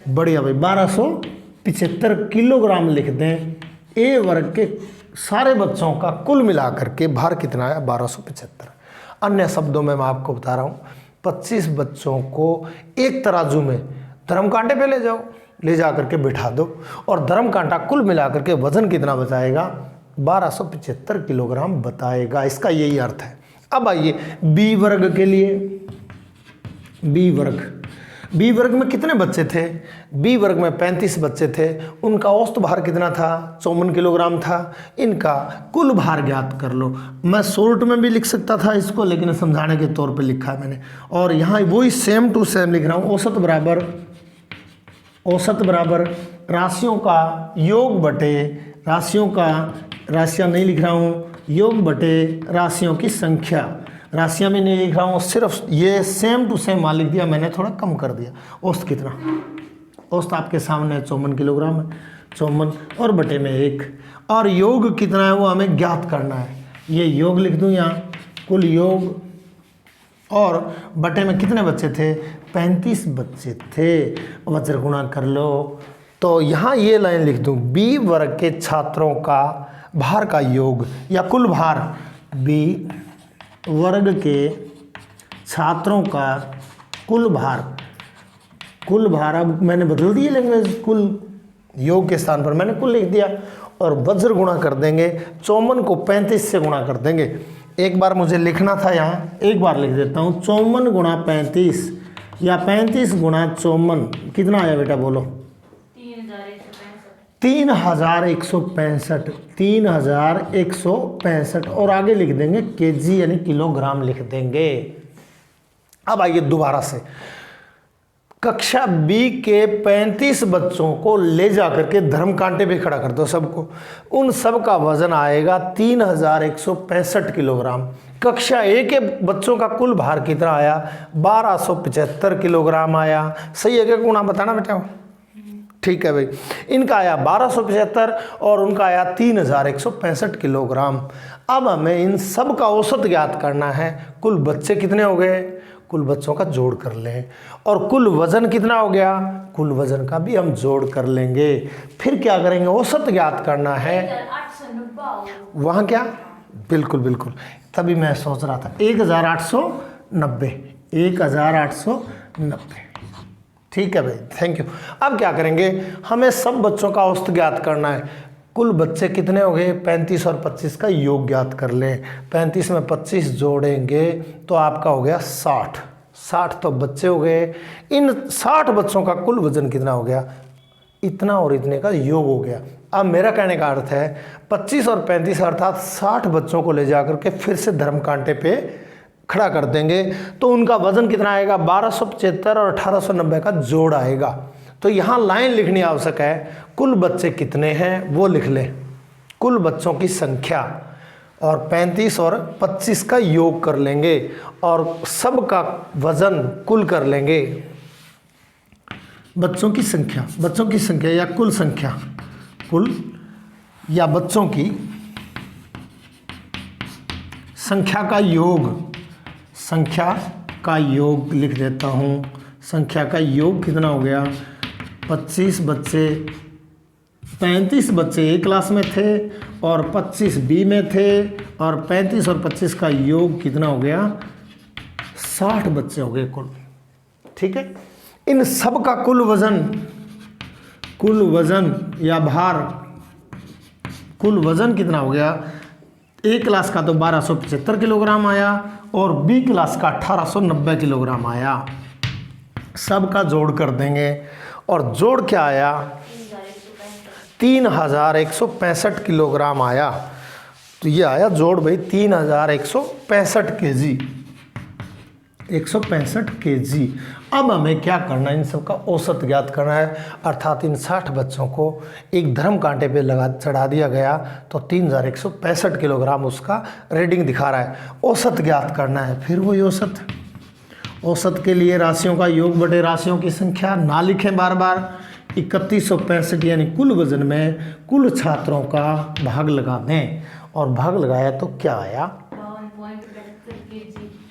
Speaker 1: बढ़िया भाई, 1275 किलोग्राम लिख दें। ए वर्ग के सारे बच्चों का कुल मिलाकर के भार कितना आया, 1275। अन्य शब्दों में मैं आपको बता रहा हूँ, 25 बच्चों को एक तराजू में धर्म कांटे पे ले जाओ, ले जा करके बिठा दो, और धर्म कांटा कुल मिलाकर के वजन कितना बताएगा, 1275 किलोग्राम बताएगा। इसका यही अर्थ है। अब आइए बी वर्ग के लिए। बी वर्ग में कितने बच्चे थे, बी वर्ग में 35 बच्चे थे, उनका औसत भार कितना था, 54 किलोग्राम था। इनका कुल भार ज्ञात कर लो। मैं शॉर्ट में भी लिख सकता था इसको, लेकिन समझाने के तौर पे लिखा है मैंने, और यहाँ वही सेम टू सेम लिख रहा हूँ। औसत बराबर राशियों का योग बटे राशियां नहीं लिख रहा हूँ, योग बटे राशियों की संख्या। राशियां में नहीं लिख रहा हूँ, सिर्फ ये सेम टू सेम मान लिख दिया, मैंने थोड़ा कम कर दिया। औसत कितना, औसत आपके सामने 54 किलोग्राम है, 54 और बटे में 1, और योग कितना है वो हमें ज्ञात करना है। ये योग लिख दूँ यहाँ, कुल योग, और बटे में कितने बच्चे थे, 35 बच्चे थे। वज्र गुणा कर लो, तो यहाँ ये लाइन लिख दूँ, बी वर्ग के छात्रों का भार का योग या कुल भार, बी वर्ग के छात्रों का कुल भार, अब मैंने बदल दिए लैंग्वेज, कुल योग के स्थान पर मैंने कुल लिख दिया, और वज्र गुणा कर देंगे, 54 को 35 से गुणा कर देंगे। एक बार मुझे लिखना था यहाँ, एक बार लिख देता हूँ, 54 गुणा 35 या 35 गुणा 54 कितना आया बेटा बोलो, 3165, 3165, और आगे लिख देंगे केजी यानी किलोग्राम लिख देंगे। अब आइए दोबारा से, कक्षा बी के 35 बच्चों को ले जाकर के धर्म कांटे पे खड़ा कर दो सबको, उन सब का वजन आएगा 3165 किलोग्राम। कक्षा ए के बच्चों का कुल भार कितना आया, 1275 किलोग्राम आया। सही है क्या, गुणा बताना बेटा, ठीक है भाई। इनका आया 1275 और उनका आया 3165 किलोग्राम। अब हमें इन सब का औसत ज्ञात करना है। कुल बच्चे कितने हो गए, कुल बच्चों का जोड़ कर लें, और कुल वजन कितना हो गया, कुल वजन का भी हम जोड़ कर लेंगे। फिर क्या करेंगे, औसत ज्ञात करना है। वहाँ क्या, बिल्कुल बिल्कुल, तभी मैं सोच रहा था 1890, 1890, ठीक है भाई, थैंक यू। अब क्या करेंगे, हमें सब बच्चों का औसत ज्ञात करना है। कुल बच्चे कितने हो गए, 35 और 25 का योग ज्ञात कर लें। 35 में 25 जोड़ेंगे तो आपका हो गया 60, 60 तो बच्चे हो गए। इन 60 बच्चों का कुल वजन कितना हो गया, इतना और इतने का योग हो गया। अब मेरा कहने का अर्थ है 25 और 35 अर्थात 60 बच्चों को ले जाकर के फिर से धर्म कांटे पे खड़ा कर देंगे, तो उनका वजन कितना आएगा, 1275 और 1890 का जोड़ आएगा। तो यहाँ लाइन लिखनी आवश्यक है, कुल बच्चे कितने हैं वो लिख लें, कुल बच्चों की संख्या, और 35 और 25 का योग कर लेंगे, और सब का वजन कुल कर लेंगे। बच्चों की संख्या या कुल संख्या, कुल या बच्चों की संख्या का योग लिख देता हूँ। संख्या का योग कितना हो गया, 25 बच्चे, 35 बच्चे ए क्लास में थे और 25 बी में थे, और 35 और 25 का योग कितना हो गया, 60 बच्चे हो गए कुल, ठीक है। इन सब का कुल वजन या भार, कुल वजन कितना हो गया, ए क्लास का तो 1275 किलोग्राम आया और बी क्लास का 1890 किलोग्राम आया। सब का जोड़ कर देंगे, और जोड़ क्या आया, 3165 किलोग्राम आया। तो ये आया जोड़ भाई 3165 केजी, 165 केजी। अब हमें क्या करना है, इन सब का औसत ज्ञात करना है, अर्थात इन 60 बच्चों को एक धर्म कांटे पे चढ़ा दिया गया तो 3165 किलोग्राम उसका रीडिंग दिखा रहा है। औसत ज्ञात करना है, फिर वही औसत के लिए राशियों का योग बटे राशियों की संख्या ना लिखें बार बार। 3165 यानी कुल वजन में कुल छात्रों का भाग लगा दें, और भाग लगाया तो क्या आया,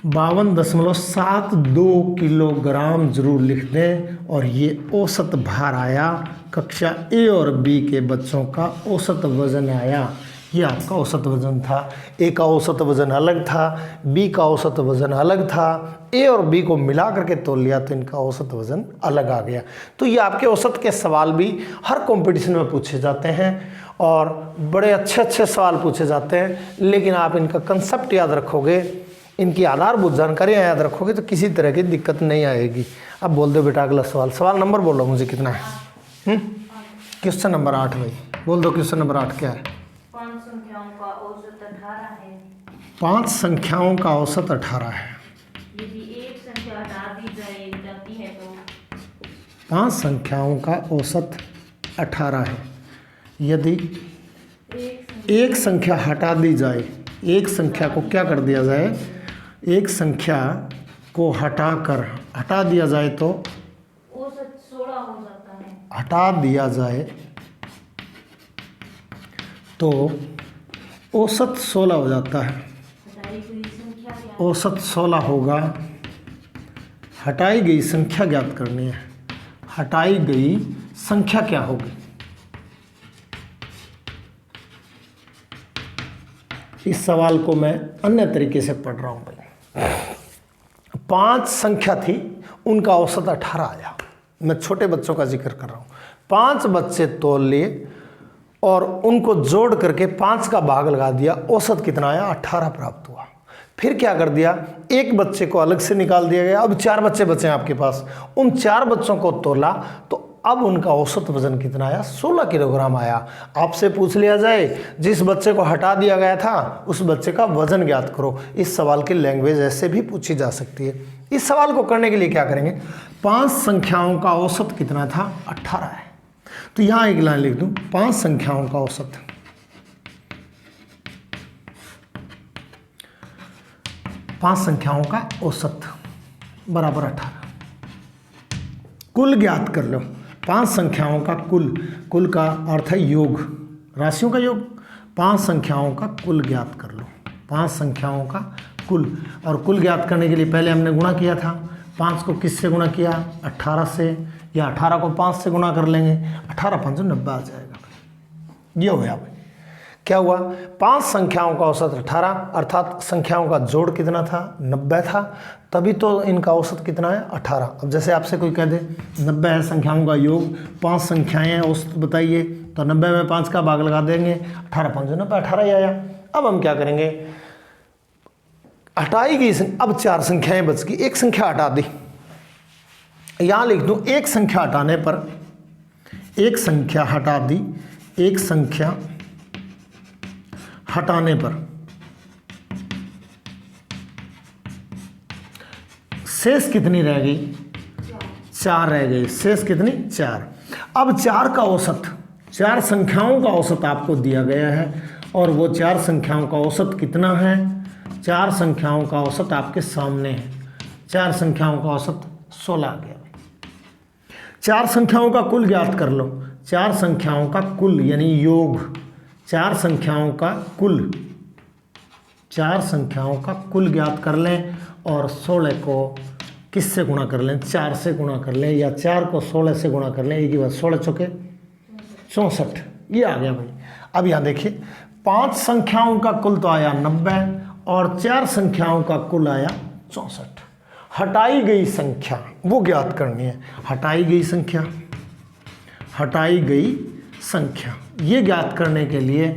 Speaker 1: 52.72 किलोग्राम जरूर लिख दें। और ये औसत भार आया, कक्षा ए और बी के बच्चों का औसत वजन आया। ये आपका औसत वजन था। ए का औसत वजन अलग था, बी का औसत वजन अलग था। ए और बी को मिला करके तोल लिया तो इनका औसत वजन अलग आ गया। तो ये आपके औसत के सवाल भी हर कंपटीशन में पूछे जाते हैं और बड़े अच्छे अच्छे सवाल पूछे जाते हैं, लेकिन आप इनका कंसेप्ट याद रखोगे, इनकी आधारभूत जानकारियाँ याद रखोगे तो किसी तरह की दिक्कत नहीं आएगी। अब बोल दो बेटा अगला सवाल नंबर बोलो मुझे कितना है। क्वेश्चन नंबर 8 भाई बोल दो, क्वेश्चन नंबर 8 क्या है।
Speaker 2: 5 संख्याओं का औसत 18 है।
Speaker 1: 5 संख्याओं का औसत 18 है।
Speaker 2: यदि एक संख्या हटा दी जाती है तो
Speaker 1: 5 संख्याओं का औसत 18 है। यदि
Speaker 2: एक
Speaker 1: एक संख्या हटा दी जाए, एक संख्या को क्या कर दिया जाए, एक संख्या को हटा दिया जाए तो
Speaker 2: औसत 16 हो जाता है।
Speaker 1: हटा दिया जाए तो औसत 16 हो जाता है।
Speaker 2: हटाई हुई संख्या क्या
Speaker 1: औसत 16 होगा। हटाई गई संख्या ज्ञात करनी है। हटाई गई संख्या क्या होगी? इस सवाल को मैं अन्य तरीके से पढ़ रहा हूं भाई। 5 संख्या थी, उनका औसत 18 आया। मैं छोटे बच्चों का जिक्र कर रहा हूं। 5 बच्चे तोल लिए और उनको जोड़ करके 5 का भाग लगा दिया, औसत कितना आया? 18 प्राप्त हुआ। फिर क्या कर दिया, एक बच्चे को अलग से निकाल दिया गया। अब 4 बच्चे बचे हैं आपके पास, उन 4 बच्चों को तोला तो अब उनका औसत वजन कितना आया? 16 किलोग्राम आया। आपसे पूछ लिया जाए जिस बच्चे को हटा दिया गया था उस बच्चे का वजन ज्ञात करो। इस सवाल की लैंग्वेज ऐसे भी पूछी जा सकती है। इस सवाल को करने के लिए क्या करेंगे, 5 संख्याओं का औसत कितना था? 18 है। तो यहां एक लाइन लिख दूं, 5 संख्याओं का औसत, 5 संख्याओं का औसत बराबर 18। कुल ज्ञात कर लो। 5 संख्याओं का कुल का अर्थ है योग, राशियों का योग। 5 संख्याओं का कुल ज्ञात कर लो। 5 संख्याओं का कुल, और कुल ज्ञात करने के लिए पहले हमने गुणा किया था। 5 को किससे गुणा किया? 18 से, या 18 को 5 से गुणा कर लेंगे, 18 5 90 आ जाएगा। ये हो गया भाई। क्या हुआ? 5 संख्याओं का औसत 18, अर्थात संख्याओं का जोड़ कितना था? 90 था, तभी तो इनका औसत कितना है? 18। अब जैसे आपसे कोई कह दे 90 है संख्याओं का योग, 5 संख्याएं हैं, औसत बताइए, तो 90 में 5 का भाग लगा देंगे, 18 5 90, 18 ही आया। अब हम क्या करेंगे, हटाई गई अब 4 संख्याएं बच गई, एक संख्या हटा दी। यहां लिख दूं, एक संख्या हटाने पर, एक संख्या हटा दी, एक संख्या हटाने पर शेष कितनी रह गई? 4 रह गई। शेष कितनी? 4। अब 4 का औसत, 4 संख्याओं का औसत आपको दिया गया है, और वो 4 संख्याओं का औसत कितना है? 4 संख्याओं का औसत आपके सामने है। 4 संख्याओं का औसत 16 आ गया। 4 संख्याओं का कुल ज्ञात कर लो। 4 संख्याओं का कुल यानी योग, 4 संख्याओं का कुल, 4 संख्याओं का कुल ज्ञात कर लें, और 16 को किससे गुणा कर लें? 4 से गुणा कर लें, या 4 को 16 से गुणा कर लें। एक ही बात, 16 चौके 64, ये आ गया भाई। अब यहाँ देखिए, 5 संख्याओं का कुल तो आया 90, और 4 संख्याओं का कुल आया 64। हटाई गई संख्या वो ज्ञात करनी है। हटाई गई संख्या, हटाई गई संख्या, ये ज्ञात करने के लिए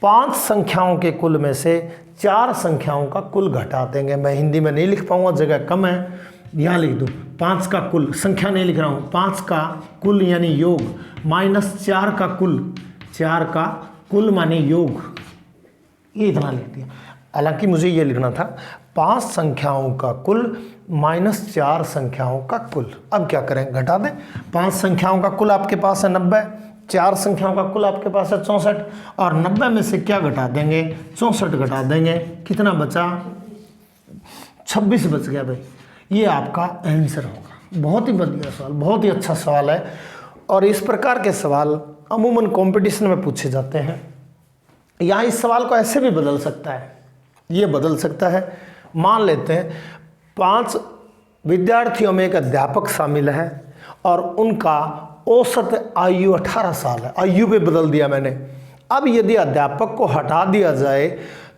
Speaker 1: 5 संख्याओं के कुल में से 4 संख्याओं का कुल घटा देंगे। मैं हिंदी में नहीं लिख पाऊंगा, जगह कम है, यहाँ लिख दूँ 5 का कुल, संख्या नहीं लिख रहा हूँ, 5 का कुल यानी योग माइनस 4 का कुल, 4 का कुल माने योग, ये इतना लिख दिया। हालांकि मुझे ये लिखना था 5 संख्याओं का कुल माइनस 4 संख्याओं का कुल। अब क्या करें, घटा दें। 5 संख्याओं का कुल आपके पास है 90, 4 संख्याओं का कुल आपके पास है 64, और 90 में से क्या घटा देंगे? 64 घटा देंगे, कितना बचा? 26 बच गया भाई। ये आपका आंसर होगा। बहुत ही बढ़िया सवाल, बहुत ही अच्छा सवाल है, और इस प्रकार के सवाल अमूमन कंपटीशन में पूछे जाते हैं। यहाँ इस सवाल को ऐसे भी बदल सकता है, ये बदल सकता है। मान लेते हैं 5 विद्यार्थियों में एक अध्यापक शामिल है, और उनका औसत आयु 18 साल है। आयु पे बदल दिया मैंने। अब यदि अध्यापक को हटा दिया जाए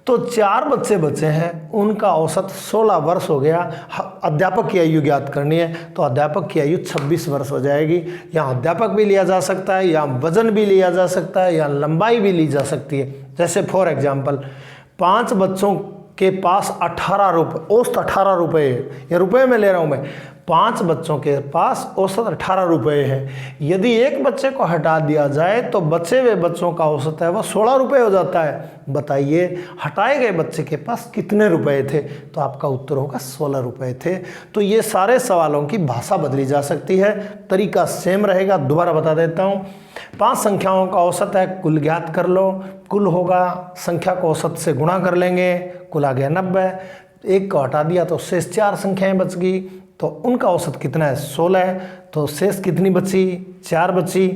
Speaker 1: तो 4 बच्चे बचे हैं, उनका औसत 16 वर्ष हो गया। अध्यापक की आयु ज्ञात करनी है, तो अध्यापक की आयु 26 वर्ष हो जाएगी। यहाँ अध्यापक भी लिया जा सकता है, या वजन भी लिया जा सकता है, या लंबाई भी ली जा सकती है। जैसे फॉर एग्जाम्पल 5 बच्चों के पास 18 रुपये, औसत 18 रुपये है, या रुपये में ले रहा हूँ मैं। 5 बच्चों के पास औसत 18 रुपये है। यदि एक बच्चे को हटा दिया जाए तो बचे हुए बच्चों का औसत है वह 16 रुपये हो जाता है। बताइए हटाए गए बच्चे के पास कितने रुपए थे? तो आपका उत्तर होगा 16 रुपये थे। तो ये सारे सवालों की भाषा बदली जा सकती है, तरीका सेम रहेगा। दोबारा बता देता हूँ, 5 संख्याओं का औसत है, कुल ज्ञात कर लो। कुल होगा संख्या को औसत से गुणा कर लेंगे, कुल आ गया 90। एक को हटा दिया तो शेष 4 संख्याएं बच गई, तो उनका औसत कितना है? 16। तो शेष कितनी बची? 4 बची।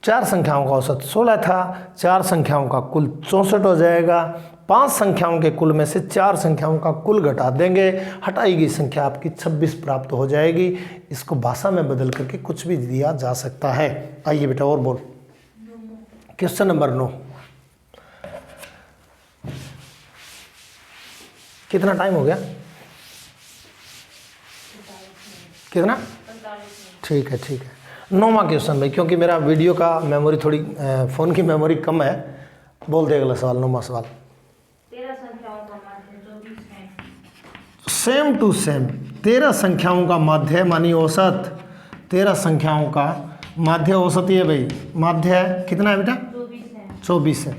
Speaker 1: 4 संख्याओं का औसत 16 था, 4 संख्याओं का कुल 64 हो जाएगा। 5 संख्याओं के कुल में से 4 संख्याओं का कुल घटा देंगे, हटाई गई संख्या आपकी 26 प्राप्त हो जाएगी। इसको भाषा में बदल करके कुछ भी दिया जा सकता है। आइए बेटा और बोल। Question number 9। कितना टाइम हो गया? कितना? ठीक है ठीक है। 9वां क्वेश्चन भाई, क्योंकि मेरा वीडियो का मेमोरी थोड़ी फ़ोन की मेमोरी कम है। बोल दे अगला सवाल, 9वां सवाल।
Speaker 2: 13 संख्याओं का माध्य 24 है।
Speaker 1: सेम टू सेम 13 संख्याओं का माध्य मानी औसत। 13 संख्याओं का माध्य औसत ये भाई माध्य है कितना है बेटा?
Speaker 2: 24 है।
Speaker 1: 24 है।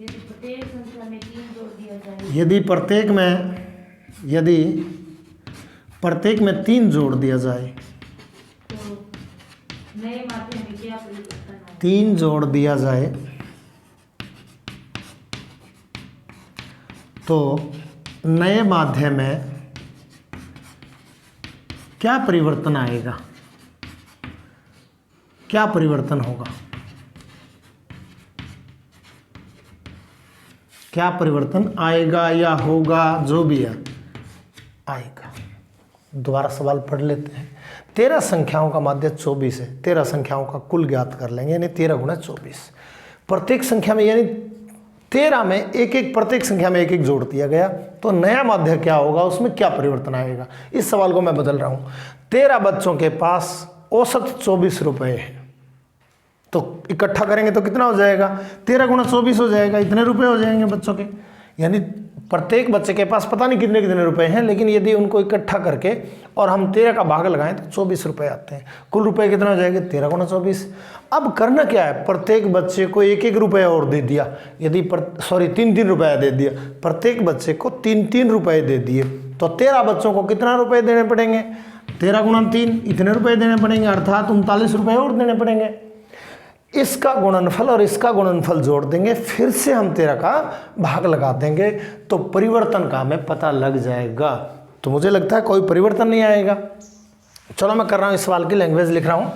Speaker 2: यदि प्रत्येक संख्या में 3 जोड़ दिया जाए,
Speaker 1: यदि प्रत्येक में 3 जोड़ दिया जाए,
Speaker 2: तो नए माध्य में क्या परिवर्तन होगा?
Speaker 1: 3 जोड़ दिया जाए तो नए माध्य में क्या परिवर्तन आएगा? क्या परिवर्तन होगा? क्या परिवर्तन आएगा या होगा, जो भी है आएगा। दोबारा सवाल पढ़ लेते हैं। 13 संख्याओं का माध्य 24 है। 13 संख्याओं का कुल ज्ञात कर लेंगे, यानी 13 गुणा 24। प्रत्येक संख्या में यानी 13 में एक प्रत्येक संख्या में एक जोड़ दिया गया, तो नया माध्य क्या होगा, उसमें क्या परिवर्तन आएगा? इस सवाल को मैं बदल रहा हूँ। 13 बच्चों के पास औसत 24 रुपये है, तो इकट्ठा करेंगे तो कितना हो जाएगा? 13 गुणा 24 हो जाएगा, इतने रुपए हो जाएंगे बच्चों के। यानी प्रत्येक बच्चे के पास पता नहीं कितने कितने रुपए हैं, लेकिन यदि उनको इकट्ठा करके और हम 13 का भाग लगाएं तो 24 रुपए आते हैं। कुल रुपए कितना हो जाएगा? 13 गुणा 24। अब करना क्या है? प्रत्येक बच्चे को 1-1 रुपया और दे दिया। यदि 3-3 रुपया दे दिया, प्रत्येक बच्चे को 3-3 रुपये दे दिए, तो 13 बच्चों को कितना रुपये देने पड़ेंगे? 13 गुणा 3 इतने रुपये देने पड़ेंगे, अर्थात 39 रुपये और देने पड़ेंगे। इसका गुणनफल और इसका गुणनफल जोड़ देंगे, फिर से हम 13 का भाग लगा देंगे, तो परिवर्तन का हमें पता लग जाएगा। तो मुझे लगता है कोई परिवर्तन नहीं आएगा। चलो मैं कर रहा हूँ इस सवाल की लैंग्वेज लिख रहा हूँ।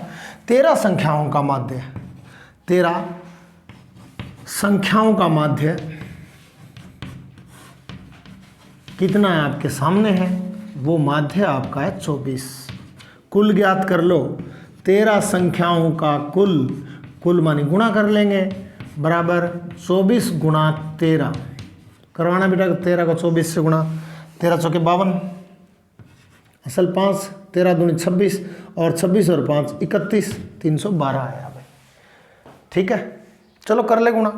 Speaker 1: 13 संख्याओं का माध्य, 13 संख्याओं का माध्य कितना है आपके सामने है? वो माध्य आपका है 24। कुल ज्ञात कर लो। 13 संख्याओं का कुल मानी गुणा कर लेंगे, बराबर 24 गुणा 13 करवाना बेटा। 13 को 24 से गुणा, 13 चौके 52, असल 5, 13 दूनी 26 और 26 और 5 31, 312 आया भाई। ठीक है, चलो कर ले गुणा।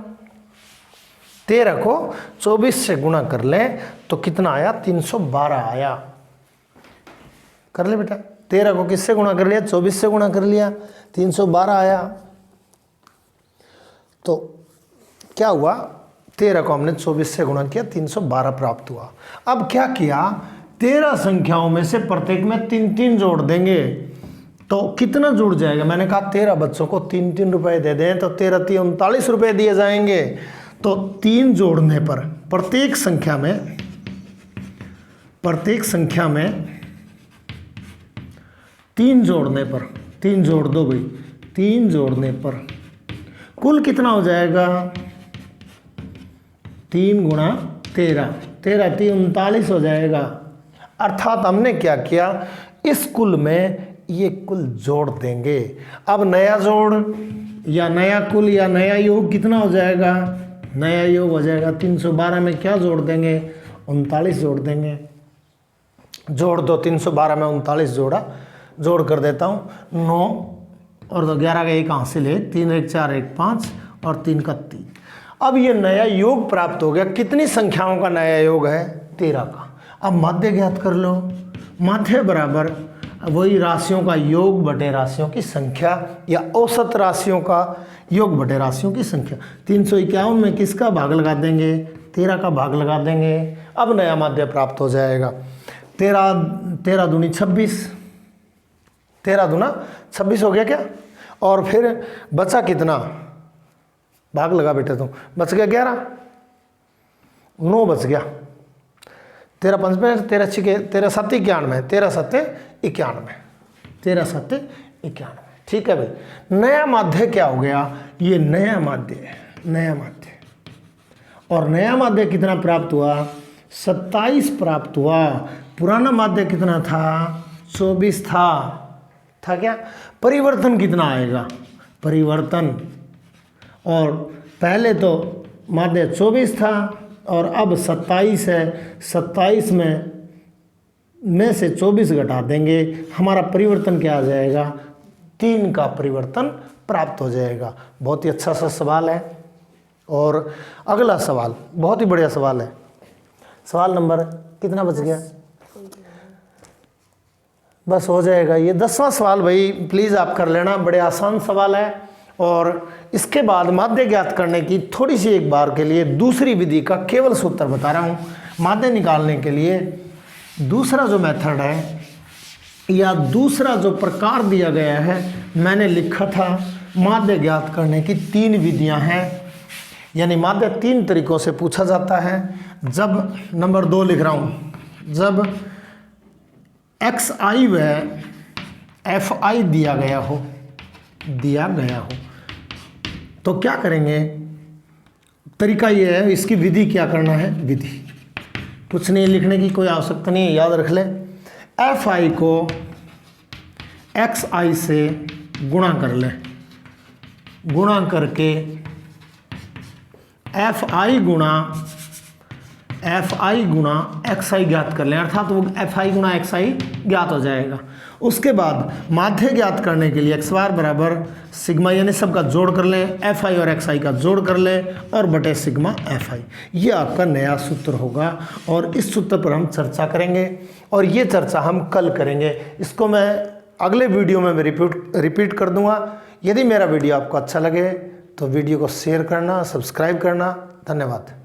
Speaker 1: 13 को 24 से गुणा कर ले तो कितना आया? 312 आया। कर ले बेटा। 13 को किससे गुणा कर लिया? 24 से गुणा कर लिया, 312 आया। तो क्या हुआ? 13 को हमने 24 से गुणा किया, 312 प्राप्त हुआ। अब क्या किया? 13 संख्याओं में से प्रत्येक में 3-3 जोड़ देंगे, तो कितना जुड़ जाएगा? मैंने कहा 13 बच्चों को 3-3 रुपए दे दें तो 13-3 39 रुपए दिए जाएंगे। तो 3 जोड़ने पर प्रत्येक संख्या में 3 जोड़ने पर, 3 जोड़ दो भाई, 3 जोड़ने पर कुल कितना हो जाएगा? 3 गुणा 13, 13 3 39 हो जाएगा। अर्थात हमने क्या किया? इस कुल में ये कुल जोड़ देंगे। अब नया जोड़ या नया कुल या नया योग कितना हो जाएगा? नया योग हो जाएगा 312 में क्या जोड़ देंगे? 39 जोड़ देंगे। जोड़ दो, 312 में 39 जोड़ा, जोड़ कर देता हूँ। 9 और 2 11 का 1 हासिल है, 3 1 4 1 5 और 3 का 3। अब ये नया योग प्राप्त हो गया। कितनी संख्याओं का नया योग है? 13 का। अब माध्य ज्ञात कर लो। माध्य बराबर वही राशियों का योग बटे राशियों की संख्या, या औसत राशियों का योग बटे राशियों की संख्या। 351 में किसका भाग लगा देंगे? 13 का भाग लगा देंगे। अब नया माध्य प्राप्त हो जाएगा। 13 दूनी 26, 13 दूना 26 हो गया क्या? और फिर बचा कितना? भाग लगा बेटे तुम, बच गया 11, 9 बच गया। 13 5 में 13 6 13 7 91, 13 7 91, 13 7 91। ठीक है भाई, नया माध्य क्या हो गया? ये नया माध्य है, नया माध्य। और नया माध्य कितना प्राप्त हुआ? 27 प्राप्त हुआ। पुराना माध्य कितना था? 24 था क्या? परिवर्तन कितना आएगा? परिवर्तन, और पहले तो माध्य 24 था और अब 27 है। 27 में से 24 घटा देंगे, हमारा परिवर्तन क्या आ जाएगा? 3 का परिवर्तन प्राप्त हो जाएगा। बहुत ही अच्छा सा सवाल है। और अगला सवाल बहुत ही बढ़िया सवाल है। सवाल नंबर कितना बच गया? बस हो जाएगा। ये 10वां सवाल भाई प्लीज़ आप कर लेना, बड़े आसान सवाल है। और इसके बाद माध्य ज्ञात करने की थोड़ी सी एक बार के लिए दूसरी विधि का केवल सूत्र बता रहा हूँ। माध्य निकालने के लिए दूसरा जो मेथड है या दूसरा जो प्रकार दिया गया है, मैंने लिखा था माध्य ज्ञात करने की 3 विधियाँ हैं, यानी माध्य 3 तरीकों से पूछा जाता है। जब नंबर 2 लिख रहा हूँ, जब xi व fi दिया गया हो तो क्या करेंगे? तरीका ये है, इसकी विधि क्या करना है? विधि कुछ नहीं, लिखने की कोई आवश्यकता नहीं है, याद रख ले। fi को xi से गुणा कर ले, गुणा करके fi गुणा xi ज्ञात कर लें, अर्थात वो fi गुणा xi ज्ञात हो जाएगा। उसके बाद माध्य ज्ञात करने के लिए x बार बराबर सिग्मा, यानी सबका जोड़ कर लें, fi और xi का जोड़ कर लें और बटे सिग्मा fi। ये आपका नया सूत्र होगा और इस सूत्र पर हम चर्चा करेंगे और ये चर्चा हम कल करेंगे। इसको मैं अगले वीडियो में रिपीट कर दूंगा। यदि मेरा वीडियो आपको अच्छा लगे तो वीडियो को शेयर करना, सब्सक्राइब करना। धन्यवाद।